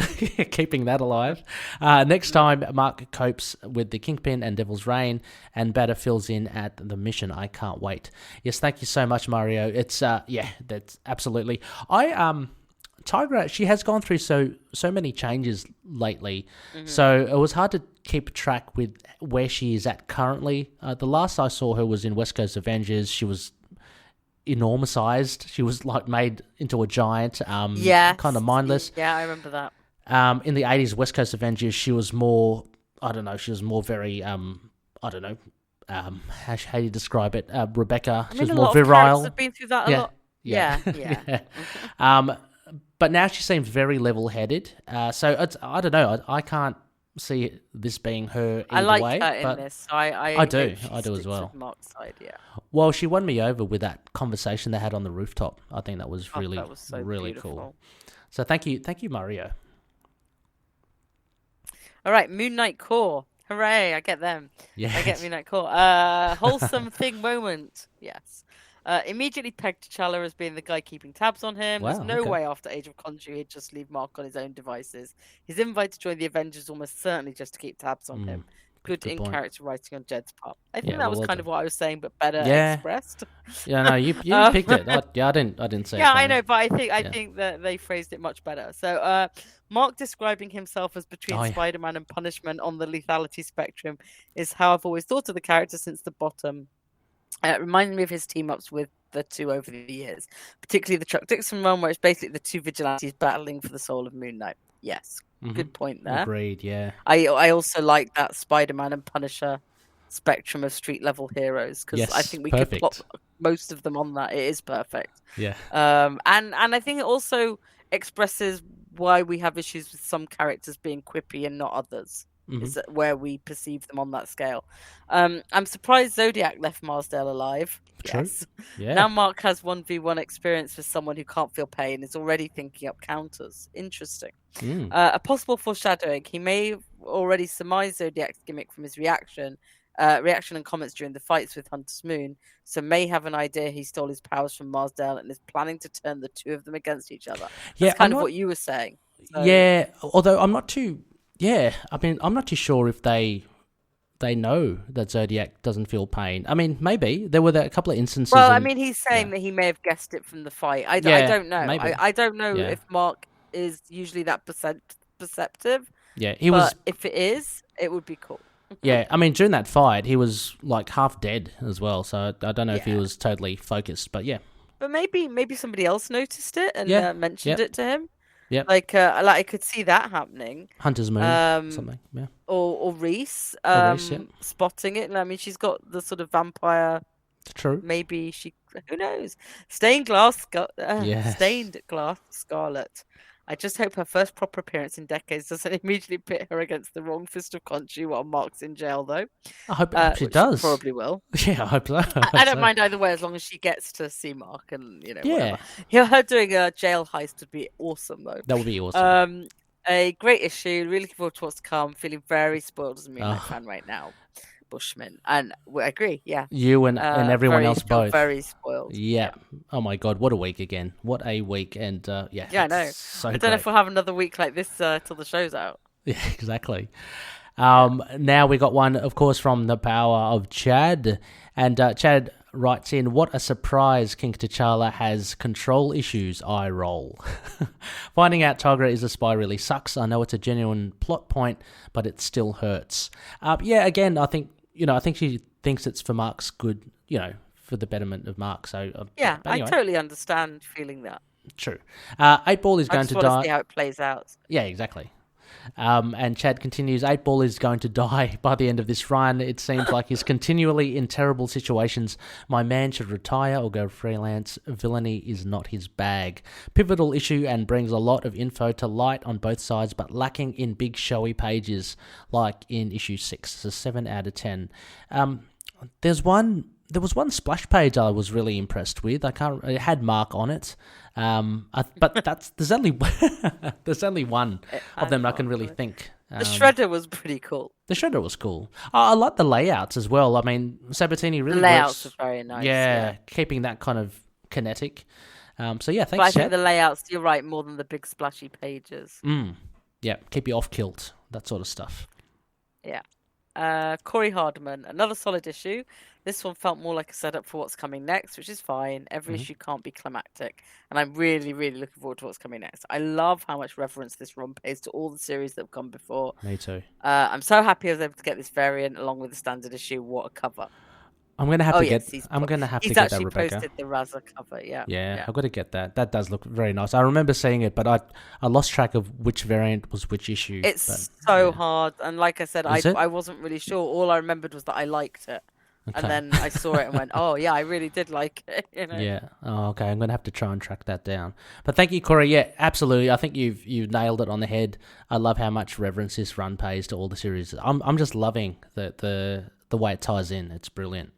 Speaker 2: keeping that alive. Next time, Mark copes with the Kingpin and Devil's Reign, and Batter fills in at the mission. I can't wait. Yes, thank you so much, Mario. It's, that's absolutely. Tigra, she has gone through so many changes lately, so it was hard to keep track with where she is at currently. The last I saw her was in West Coast Avengers. She was enormousized. She was like made into a giant, kind of mindless.
Speaker 3: Yeah, I remember that.
Speaker 2: In the 80s, West Coast Avengers, she was more, she was more very, how do you describe it? Rebecca, she was more virile.
Speaker 3: Have been through that a lot. Yeah.
Speaker 2: But now she seems very level-headed. So it's, I don't know. I can't see this being her either
Speaker 3: I like
Speaker 2: way.
Speaker 3: her in this. I
Speaker 2: do as well.
Speaker 3: Mark's side, yeah.
Speaker 2: Well, she won me over with that conversation they had on the rooftop. I think that was really, really
Speaker 3: beautiful.
Speaker 2: Cool. So thank you, Mario.
Speaker 3: All right, Moon Knight Core. Hooray, I get them.
Speaker 2: Yes.
Speaker 3: I get Moon Knight Core. Wholesome thing moment. Yes. Immediately pegged T'Challa as being the guy keeping tabs on him.
Speaker 2: Wow,
Speaker 3: There's no way after Age of Conjury he'd just leave Mark on his own devices. His invite to join the Avengers almost certainly just to keep tabs on him. Good in-character writing on Jed's part. I think that was kind of what I was saying, but better expressed.
Speaker 2: Yeah, no, you picked it. I didn't say it.
Speaker 3: Yeah, I know, but I think that they phrased it much better. So, Mark describing himself as between Spider-Man and Punishment on the lethality spectrum is how I've always thought of the character since the bottom. It reminds me of his team-ups with the two over the years, particularly the Chuck Dixon run, where it's basically the two vigilantes battling for the soul of Moon Knight. Yes, good point there.
Speaker 2: Agreed, yeah.
Speaker 3: I also like that Spider-Man and Punisher spectrum of street-level heroes, because I think we could plot most of them on that. It is perfect.
Speaker 2: Yeah.
Speaker 3: And I think it also expresses why we have issues with some characters being quippy and not others. Is where we perceive them on that scale. I'm surprised Zodiac left Marsdale alive.
Speaker 2: True.
Speaker 3: Yes.
Speaker 2: Yeah.
Speaker 3: Now Mark has 1v1 experience with someone who can't feel pain, is already thinking up counters. Interesting. A possible foreshadowing. He may have already surmised Zodiac's gimmick from his reaction and comments during the fights with Hunter's Moon, so may have an idea he stole his powers from Marsdale and is planning to turn the two of them against each other. That's kind of what you were saying. So...
Speaker 2: Yeah, although I'm not too... Yeah, I mean, I'm not too sure if they know that Zodiac doesn't feel pain. I mean, maybe. There were a couple of instances...
Speaker 3: Well, I mean, he's saying that he may have guessed it from the fight. I don't know. I don't know if Mark is usually that perceptive.
Speaker 2: Yeah,
Speaker 3: but if it is, it would be cool.
Speaker 2: Yeah, I mean, during that fight, he was like half dead as well, so I don't know if he was totally focused, but yeah.
Speaker 3: But maybe somebody else noticed it and mentioned it to him.
Speaker 2: Yeah,
Speaker 3: like I could see that happening.
Speaker 2: Hunter's Moon, something, yeah.
Speaker 3: Or Reese, spotting it. I mean, she's got the sort of vampire.
Speaker 2: True.
Speaker 3: Maybe who knows? Stained glass Scarlet. I just hope her first proper appearance in decades doesn't immediately pit her against the wrong fist of Conchu while Mark's in jail, though.
Speaker 2: I hope she does.
Speaker 3: Probably will.
Speaker 2: Yeah, I hope so.
Speaker 3: I don't mind either way, as long as she gets to see Mark and, whatever. Yeah, her doing a jail heist would be awesome, though.
Speaker 2: That would be awesome.
Speaker 3: A great issue. Really looking forward to what's to come. Feeling very spoiled as a Moon Knight fan right now. Bushman, and I agree. Yeah,
Speaker 2: you and everyone else both
Speaker 3: very spoiled.
Speaker 2: Yeah. Oh my god, what a week again! What a week, and
Speaker 3: I know. I don't know if we'll have another week like this till the show's out.
Speaker 2: Yeah, exactly. Now we got one, of course, from the power of Chad. And Chad writes in, what a surprise, King T'Challa has control issues, eye roll. Finding out Tigra is a spy really sucks. I know it's a genuine plot point, but it still hurts. Again, I think she thinks it's for Mark's good, for the betterment of Mark. So
Speaker 3: anyway.
Speaker 2: I
Speaker 3: totally understand feeling that.
Speaker 2: True. 8-Ball is going to die.
Speaker 3: I just want to see how it plays out.
Speaker 2: Yeah, exactly. And Chad continues, 8-Ball is going to die by the end of this run. It seems like he's continually in terrible situations. My man should retire or go freelance. Villainy is not his bag. Pivotal issue and brings a lot of info to light on both sides, but lacking in big showy pages like in issue 6. It's a 7 out of 10. There was one splash page I was really impressed with. It had Mark on it. But there's only one of them I can really think.
Speaker 3: The shredder was pretty cool.
Speaker 2: The shredder was cool. I like the layouts as well. I mean, Sabbatini really
Speaker 3: the layouts
Speaker 2: works,
Speaker 3: are very nice.
Speaker 2: Yeah, keeping that kind of kinetic. Thanks,
Speaker 3: but I think the layouts, you're right, more than the big splashy pages.
Speaker 2: Yeah, keep you off kilt, that sort of stuff.
Speaker 3: Yeah. Corey Hardman, another solid issue. This one felt more like a setup for what's coming next, which is fine. Every issue can't be climactic, and I'm really, really looking forward to what's coming next. I love how much reference this run pays to all the series that have come before.
Speaker 2: Me too.
Speaker 3: I'm so happy I was able to get this variant along with the standard issue. What a cover!
Speaker 2: I'm gonna have to get. I'm gonna have to get that, Rebecca.
Speaker 3: He's actually posted the Raza cover. Yeah.
Speaker 2: I've got to get that. That does look very nice. I remember seeing it, but I lost track of which variant was which issue.
Speaker 3: It's so hard, and like I said, I wasn't really sure. All I remembered was that I liked it. Okay. And then I saw it and went, oh, yeah, I really did like it.
Speaker 2: Yeah. Oh, okay. I'm going to have to try and track that down. But thank you, Corey. Yeah, absolutely. I think you've nailed it on the head. I love how much reverence this run pays to all the series. I'm just loving the way it ties in. It's brilliant.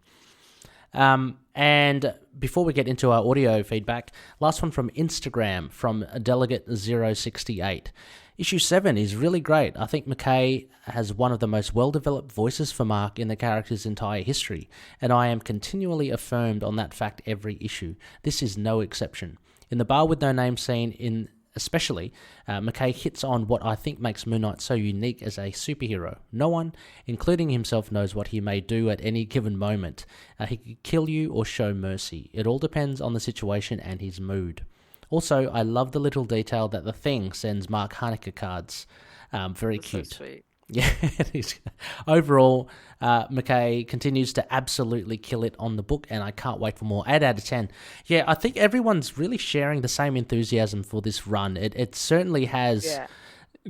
Speaker 2: And before we get into our audio feedback, last one from Instagram from Delegate068. Issue 7 is really great. I think MacKay has one of the most well-developed voices for Mark in the character's entire history, and I am continually affirmed on that fact every issue. This is no exception. In the Bar with No Name scene, especially, MacKay hits on what I think makes Moon Knight so unique as a superhero. No one, including himself, knows what he may do at any given moment. He could kill you or show mercy. It all depends on the situation and his mood. Also, I love the little detail that the Thing sends Mark Hanukkah cards. Very
Speaker 3: That's
Speaker 2: cute.
Speaker 3: So sweet.
Speaker 2: Yeah, it is. Overall, MacKay continues to absolutely kill it on the book, and I can't wait for more. 8 out of 10. Yeah, I think everyone's really sharing the same enthusiasm for this run. It certainly has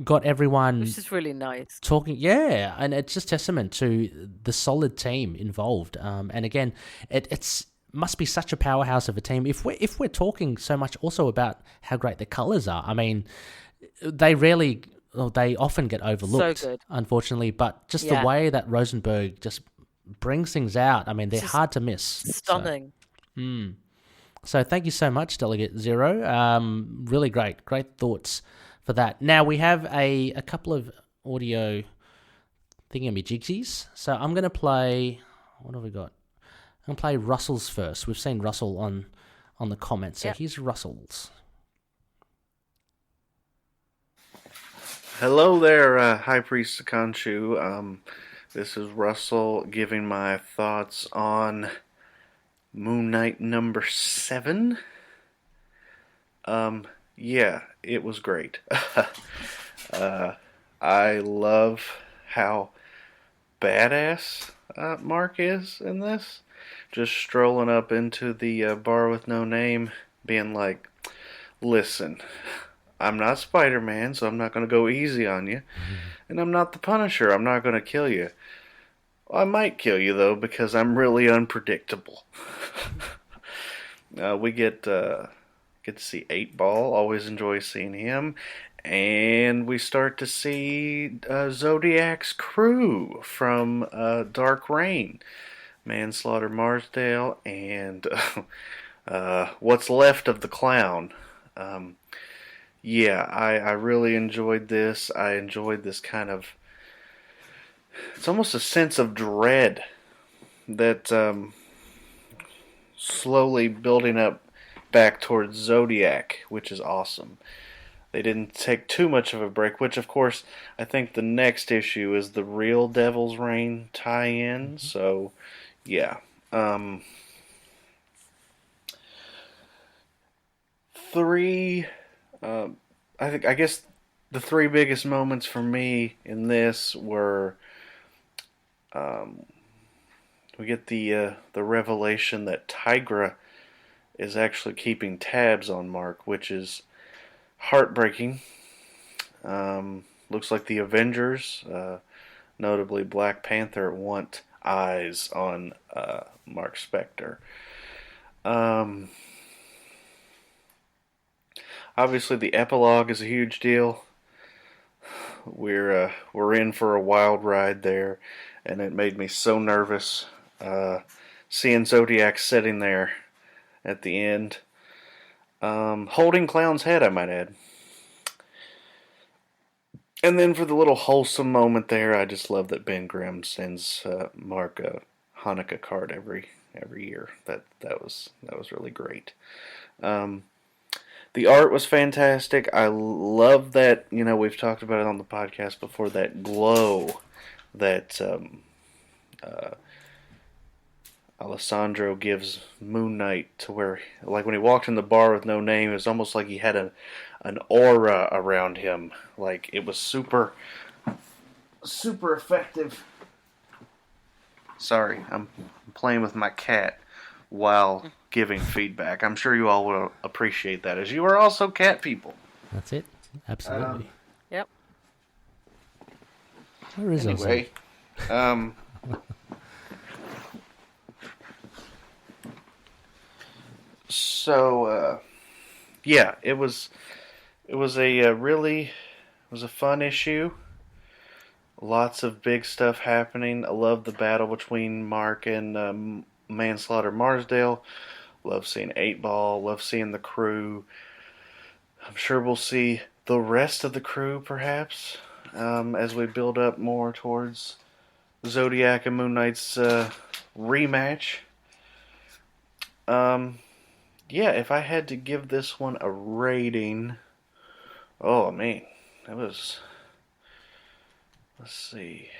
Speaker 2: got everyone...
Speaker 3: Which is really nice.
Speaker 2: Talking, and it's just testament to the solid team involved. And again, it's... must be such a powerhouse of a team. If we're talking so much also about how great the colors are, I mean, they often get overlooked,
Speaker 3: so good.
Speaker 2: Unfortunately. But just the way that Rosenberg just brings things out, I mean, they're hard to miss.
Speaker 3: Stunning.
Speaker 2: So thank you so much, Delegate Zero. Really great thoughts for that. Now we have a couple of audio thingamajigsies. So I'm going to play. What have we got? I'm going to play Russell's first. We've seen Russell on the comments. So here's Russell's.
Speaker 6: Hello there, High Priest Sakanchu. This is Russell giving my thoughts on Moon Knight number 7. Yeah, it was great. I love how badass Mark is in this. Just strolling up into the bar with no name, being like, listen, I'm not Spider-Man, so I'm not going to go easy on you. And I'm not the Punisher, I'm not going to kill you. Well, I might kill you, though, because I'm really unpredictable. We get to see 8-Ball, always enjoy seeing him. And we start to see Zodiac's crew from Dark Reign. Manslaughter Marsdale, and what's left of the clown. I really enjoyed this. I enjoyed this kind of... It's almost a sense of dread that slowly building up back towards Zodiac, which is awesome. they didn't take too much of a break, which, of course, I think the next issue is the real Devil's Reign tie-in. So, yeah. I guess the three biggest moments for me in this were we get the revelation that Tigra is actually keeping tabs on Mark, which is heartbreaking. Looks like the Avengers, notably Black Panther, want eyes on Mark Spector. Obviously, the epilogue is a huge deal. We're in for a wild ride there, and it made me so nervous seeing Zodiac sitting there at the end, holding Clown's head, I might add. And then for the little wholesome moment there, I just love that Ben Grimm sends Mark a Hanukkah card every year. That was really great. The art was fantastic. I love that, we've talked about it on the podcast before, that glow that Alessandro gives Moon Knight, to where, like when he walked in the bar with no name, it was almost like he had an aura around him. Like, it was super, super effective. Sorry, I'm playing with my cat while giving feedback. I'm sure you all will appreciate that, as you are also cat people.
Speaker 2: That's it. Absolutely.
Speaker 3: Yep.
Speaker 2: Where is
Speaker 6: anyway, so yeah, it was a fun issue. Lots of big stuff happening. I love the battle between Mark and Manslaughter Marsdale. Love seeing 8-Ball. Love seeing the crew. I'm sure we'll see the rest of the crew, perhaps, as we build up more towards Zodiac and Moon Knight's rematch. Yeah, if I had to give this one a rating, oh man, that was, let's see,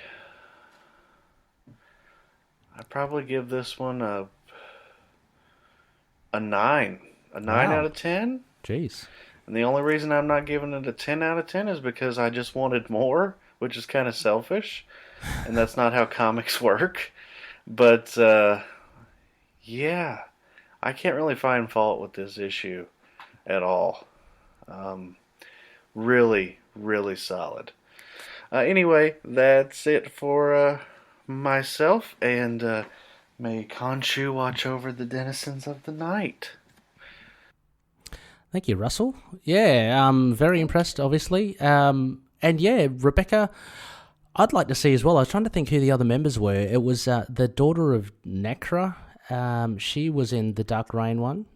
Speaker 6: I'd probably give this one a 9. A 9
Speaker 2: Wow.
Speaker 6: out of 10.
Speaker 2: Jeez.
Speaker 6: And the only reason I'm not giving it a 10 out of 10 is because I just wanted more, which is kind of selfish. And that's not how comics work. But, yeah, I can't really find fault with this issue at all. Really, really solid. Anyway, that's it for myself, and may Khonshu watch over the denizens of the night.
Speaker 2: Thank you, Russell. Yeah, very impressed, obviously. And yeah, Rebecca, I'd like to see as well. I was trying to think who the other members were. It was the daughter of Necra. She was in the Dark Reign one.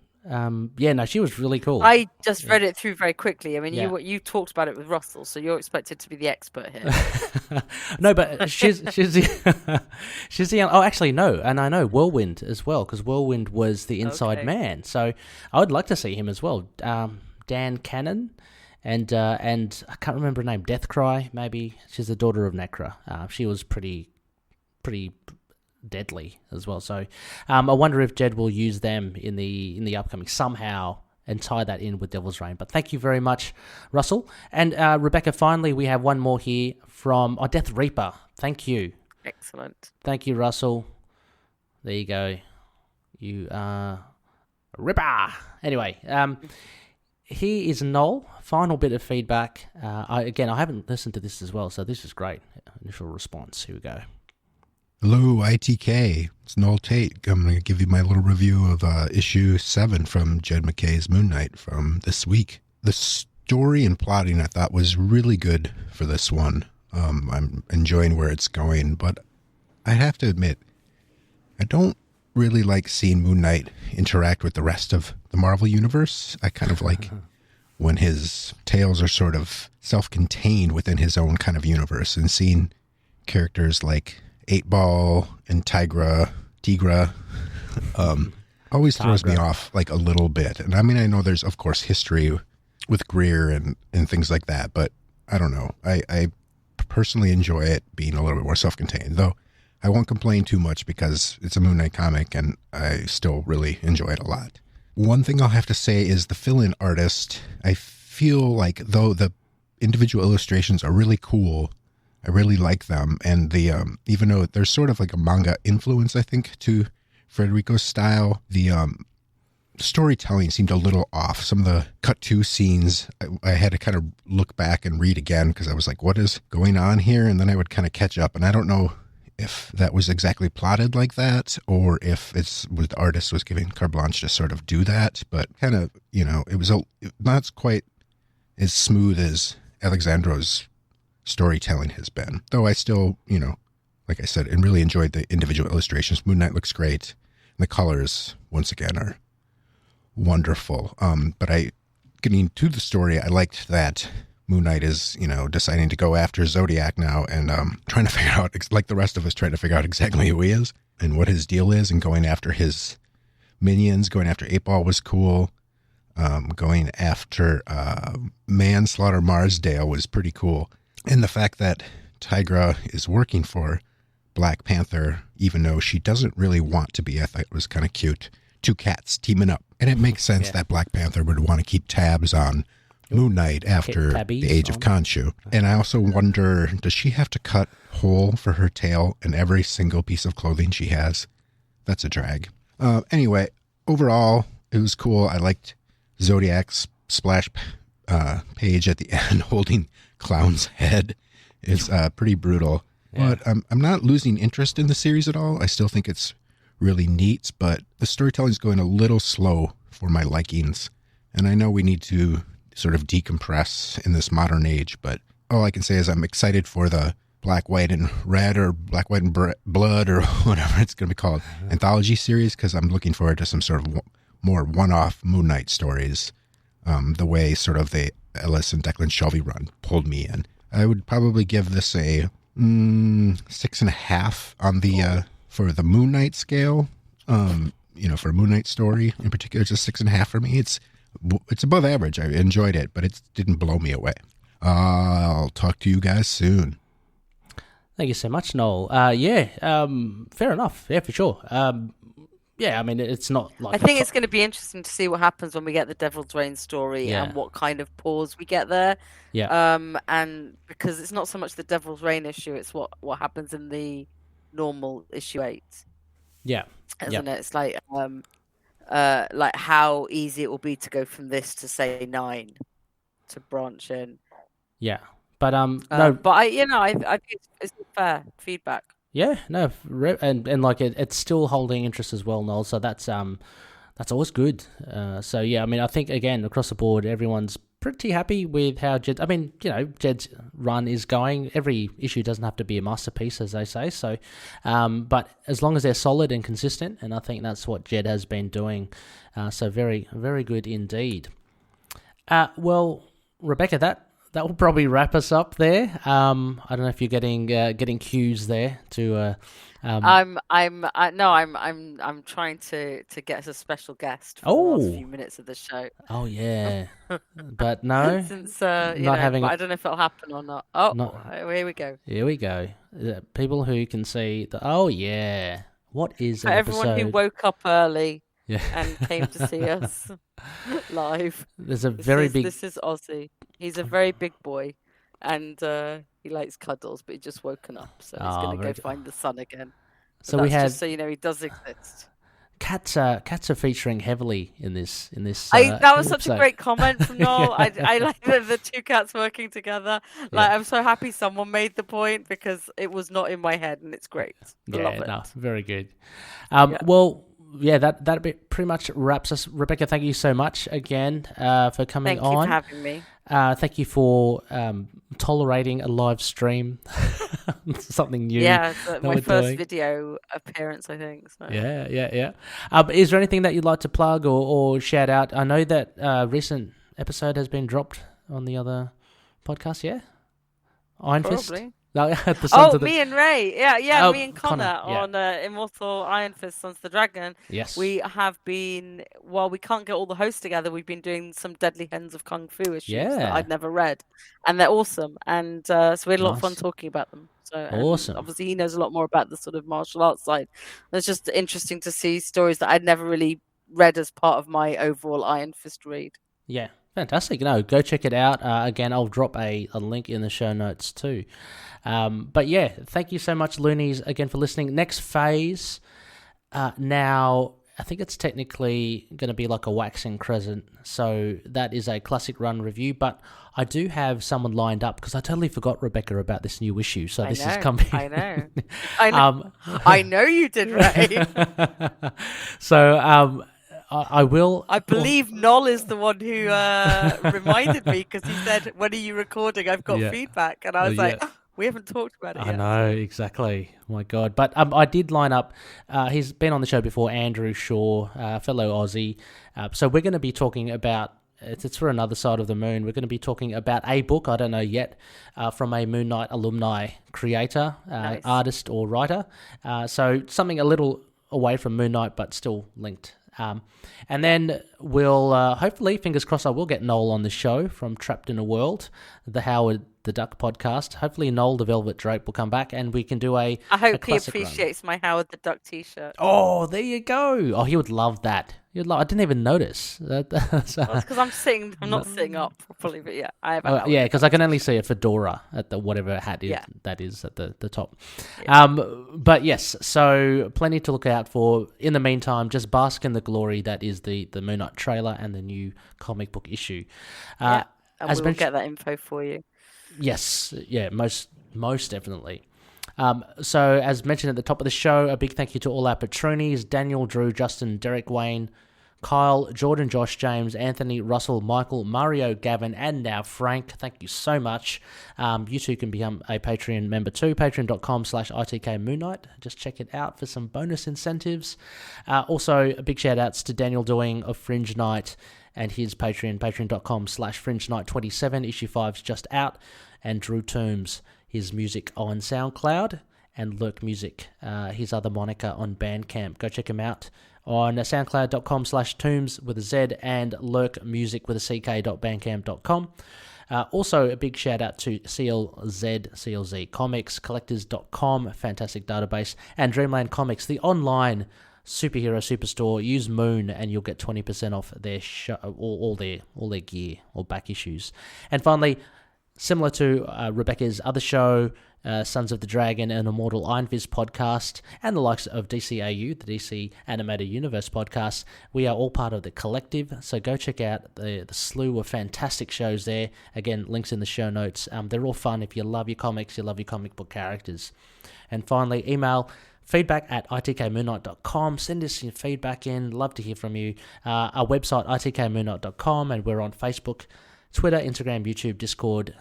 Speaker 2: Yeah, no, she was really cool.
Speaker 3: I just read it through very quickly. I mean,
Speaker 2: Yeah.
Speaker 3: you talked about it with Russell, so you're expected to be the expert here.
Speaker 2: No, but she's the oh, actually no, and I know Whirlwind as well, because Whirlwind was the Inside
Speaker 3: Okay.
Speaker 2: Man. So I would like to see him as well. Dan Cannon, and I can't remember her name. Deathcry, maybe. She's the daughter of Necra. She was pretty deadly as well. So I wonder if Jed will use them in the upcoming somehow and tie that in with Devil's Reign. But thank you very much, Russell. And Rebecca, finally, we have one more here from Death Reaper. Thank you.
Speaker 3: Excellent.
Speaker 2: Thank you, Russell. There you go. You are Ripper. Anyway, here is Noel. Final bit of feedback. I haven't listened to this as well, so this is great. Initial response. Here we go.
Speaker 7: Hello, ITK. It's Noel Tate. I'm going to give you my little review of issue 7 from Jed MacKay's Moon Knight from this week. The story and plotting I thought was really good for this one. I'm enjoying where it's going, but I have to admit, I don't really like seeing Moon Knight interact with the rest of the Marvel Universe. I kind of like when his tales are sort of self-contained within his own kind of universe, and seeing characters like 8-Ball and Tigra always throws me off like a little bit. And I mean, I know there's of course history with Greer and things like that. But I don't know. I personally enjoy it being a little bit more self-contained, though I won't complain too much because it's a Moon Knight comic and I still really enjoy it a lot. One thing I'll have to say is the fill-in artist. I feel like though the individual illustrations are really cool, I really like them. And the even though there's sort of like a manga influence, I think, to Federico's style, the storytelling seemed a little off. Some of the cut to scenes, I had to kind of look back and read again because I was like, what is going on here? And then I would kind of catch up. And I don't know if that was exactly plotted like that or if the artist was giving carte blanche to sort of do that. But kind of, it was not quite as smooth as Alexandro's storytelling has been. Though I still, like I said, and really enjoyed the individual illustrations. Moon Knight looks great. And the colors, once again, are wonderful. But getting to the story, I liked that Moon Knight is, deciding to go after Zodiac now and trying to figure out, like the rest of us, trying to figure out exactly who he is and what his deal is, and going after his minions. Going after 8-Ball was cool. Going after Manslaughter Marsdale was pretty cool. And the fact that Tigra is working for Black Panther, even though she doesn't really want to be, I thought it was kind of cute. 2 cats teaming up. And it makes sense that Black Panther would want to keep tabs on Moon Knight after the Age of Khonshu. And I also wonder, does she have to cut hole for her tail in every single piece of clothing she has? That's a drag. Anyway, overall, it was cool. I liked Zodiac's splash page at the end holding Clown's head. It's pretty brutal. Yeah. But I'm not losing interest in the series at all. I still think it's really neat, but the storytelling is going a little slow for my likings. And I know we need to sort of decompress in this modern age, but all I can say is I'm excited for the Black, White, and Red, or Black, White, and Blood, or whatever it's going to be called, anthology series, because I'm looking forward to some sort of more one-off Moon Knight stories, the way sort of the Ellis and Declan Shelby run pulled me in. I would probably give this a 6.5 on the for the Moon Knight scale. For a Moon Knight story in particular, it's a 6.5 for me. It's above average. I enjoyed it, but it didn't blow me away. I'll talk to you guys soon.
Speaker 2: Thank you so much, Noel. Fair enough. Yeah, for sure. It's not like...
Speaker 3: I think it's going to be interesting to see what happens when we get the Devil's Reign story and what kind of pause we get there.
Speaker 2: Yeah.
Speaker 3: And because it's not so much the Devil's Reign issue, it's what happens in the normal issue 8.
Speaker 2: Yeah.
Speaker 3: Isn't it? It's like how easy it will be to go from this to say 9 to branch in.
Speaker 2: Yeah. But
Speaker 3: no. But I think it's fair feedback.
Speaker 2: Yeah, no, and like it's still holding interest as well, Noel. So that's always good. I think again across the board, everyone's pretty happy with how Jed's run is going. Every issue doesn't have to be a masterpiece, as they say. So, but as long as they're solid and consistent, and I think that's what Jed has been doing. So very, very good indeed. Well, Rebecca, that will probably wrap us up there. I don't know if you're getting cues there to.
Speaker 3: I'm trying to get us a special guest for the last few minutes of the show.
Speaker 2: Oh yeah, but no.
Speaker 3: Since having. I don't know if it'll happen or not. Here we go.
Speaker 2: Here we go. People who can see the. Oh yeah, what is an
Speaker 3: everyone
Speaker 2: episode?
Speaker 3: Who woke up early. Yeah. And came to see us live.
Speaker 2: This is
Speaker 3: Ozzy. He's a very big boy, and he likes cuddles, but he's just woken up, so he's going to go find the sun again.
Speaker 2: So we have,
Speaker 3: just so you know, he does exist.
Speaker 2: Cats are featuring heavily in this.
Speaker 3: That was such a great comment from Noel. I like the 2 cats working together. I'm so happy someone made the point because it was not in my head, and it's great. I love it. No,
Speaker 2: very good. Well. Yeah, that pretty much wraps us. Rebecca, thank you so much again for coming on.
Speaker 3: Thank you for having me.
Speaker 2: Thank you for tolerating a live stream. Something new.
Speaker 3: Yeah, my first video appearance, I think. So.
Speaker 2: Yeah. Is there anything that you'd like to plug or shout out? I know that recent episode has been dropped on the other podcast, yeah? Iron Fist? The Sons of the...
Speaker 3: me and Ray. Yeah,
Speaker 2: Oh,
Speaker 3: me and Connor
Speaker 2: yeah.
Speaker 3: on Immortal Iron Fist, Sons of the Dragon.
Speaker 2: Yes.
Speaker 3: We have been, while we can't get all the hosts together, we've been doing some Deadly Hens of Kung Fu issues that I'd never read. And they're awesome. And so we had a lot of fun talking about them. So
Speaker 2: Awesome.
Speaker 3: Obviously, he knows a lot more about the sort of martial arts side. And it's just interesting to see stories that I'd never really read as part of my overall Iron Fist read.
Speaker 2: Yeah. Fantastic. No, go check it out. Again, I'll drop a link in the show notes too. But yeah, thank you so much, Loonies, again for listening. Next phase, now I think it's technically going to be like a waxing crescent. So that is a classic run review, but I do have someone lined up because I totally forgot, Rebecca, about this new issue. So this is coming.
Speaker 3: I know. I know you did, Ray.
Speaker 2: So I will.
Speaker 3: I believe Noel is the one who reminded me because he said, "When are you recording? I've got feedback," and I was like, "We haven't talked about it yet."
Speaker 2: I know, exactly. Oh my God. But I did line up. He's been on the show before, Andrew Shaw, fellow Aussie. So we're going to be talking about. It's for another side of the moon. We're going to be talking about a book, I don't know yet, from a Moon Knight alumni creator, artist or writer. So something a little away from Moon Knight, but still linked. And then we'll, hopefully, fingers crossed, I will get Noel on the show from Trapped in a World, the Howard the Duck podcast. Hopefully Noel the Velvet Drape will come back and we can do I hope he
Speaker 3: appreciates my Howard the Duck t-shirt.
Speaker 2: Oh, there you go. Oh, he would love that. I didn't even notice.
Speaker 3: It's because I'm not sitting up properly, but yeah. I have
Speaker 2: because I can only see a fedora at the whatever hat that is at the top.
Speaker 3: Yeah.
Speaker 2: But yes, so plenty to look out for. In the meantime, just bask in the glory that is the Moon Knight trailer and the new comic book issue.
Speaker 3: And we'll get that info for you.
Speaker 2: Yes, yeah, most definitely. So as mentioned at the top of the show, a big thank you to all our patronies: Daniel, Drew, Justin, Derek, Wayne, Kyle, Jordan, Josh, James, Anthony, Russell, Michael, Mario, Gavin, and now Frank. Thank you so much. You too can become a Patreon member too, patreon.com/ITKMoonKnight. Just check it out for some bonus incentives. Also, a big shout outs to Daniel Doing of Fringe Night and his Patreon, patreon.com/FringeNight27. Issue 5's just out. And Drew Toombs, his music on SoundCloud, and Lurk Music, his other moniker on Bandcamp. Go check him out on soundcloud.com/Toombs with a Z and Lurk Music with a CK.bandcamp.com. Also, a big shout out to CLZ Comics, collectors.com, fantastic database, and Dreamland Comics, the online superhero superstore. Use Moon and you'll get 20% off their all their gear or back issues. And finally, similar to Rebecca's other show, Sons of the Dragon and Immortal Iron Fist podcast, and the likes of DCAU, the DC Animated Universe podcast, we are all part of the collective, so go check out the slew of fantastic shows there. Again, links in the show notes. They're all fun. If you love your comics, you love your comic book characters. And finally, email feedback@itkmoonnight.com. Send us your feedback in. Love to hear from you. Our website, itkmoonnight.com, and we're on Facebook, Twitter, Instagram, YouTube, Discord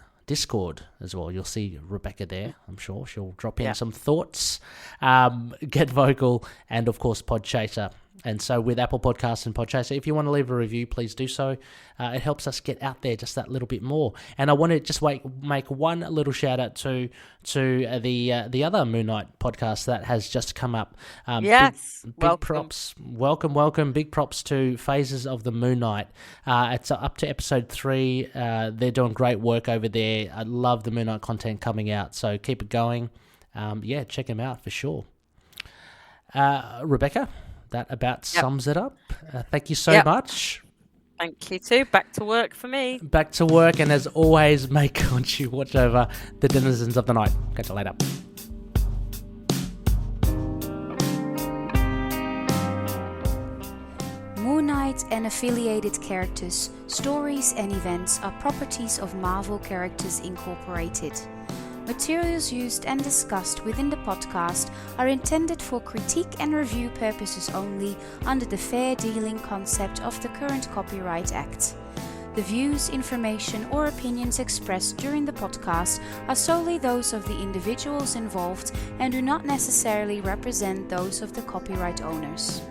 Speaker 2: as well. You'll see Rebecca there. I'm sure she'll drop in some thoughts. Get Vocal, and of course Podchaser. And so with Apple Podcasts and Podchaser, if you want to leave a review, please do so. It helps us get out there just that little bit more. And I want to just make one little shout out to the other Moon Knight podcast that has just come up.
Speaker 3: Yes,
Speaker 2: big props. Welcome. Big props to Phases of the Moon Knight. It's up to episode 3. They're doing great work over there. I love the Moon Knight content coming out, so keep it going. Check them out for sure. Rebecca, that about sums it up. Thank you so much.
Speaker 3: Thank you too. Back to work for me.
Speaker 2: Back to work, and as always, make sure you watch over the denizens of the night. Catch you later.
Speaker 8: Moon Knight and affiliated characters, stories and events are properties of Marvel Characters Incorporated. Materials used and discussed within the podcast are intended for critique and review purposes only under the fair dealing concept of the current Copyright Act. The views, information, or opinions expressed during the podcast are solely those of the individuals involved and do not necessarily represent those of the copyright owners.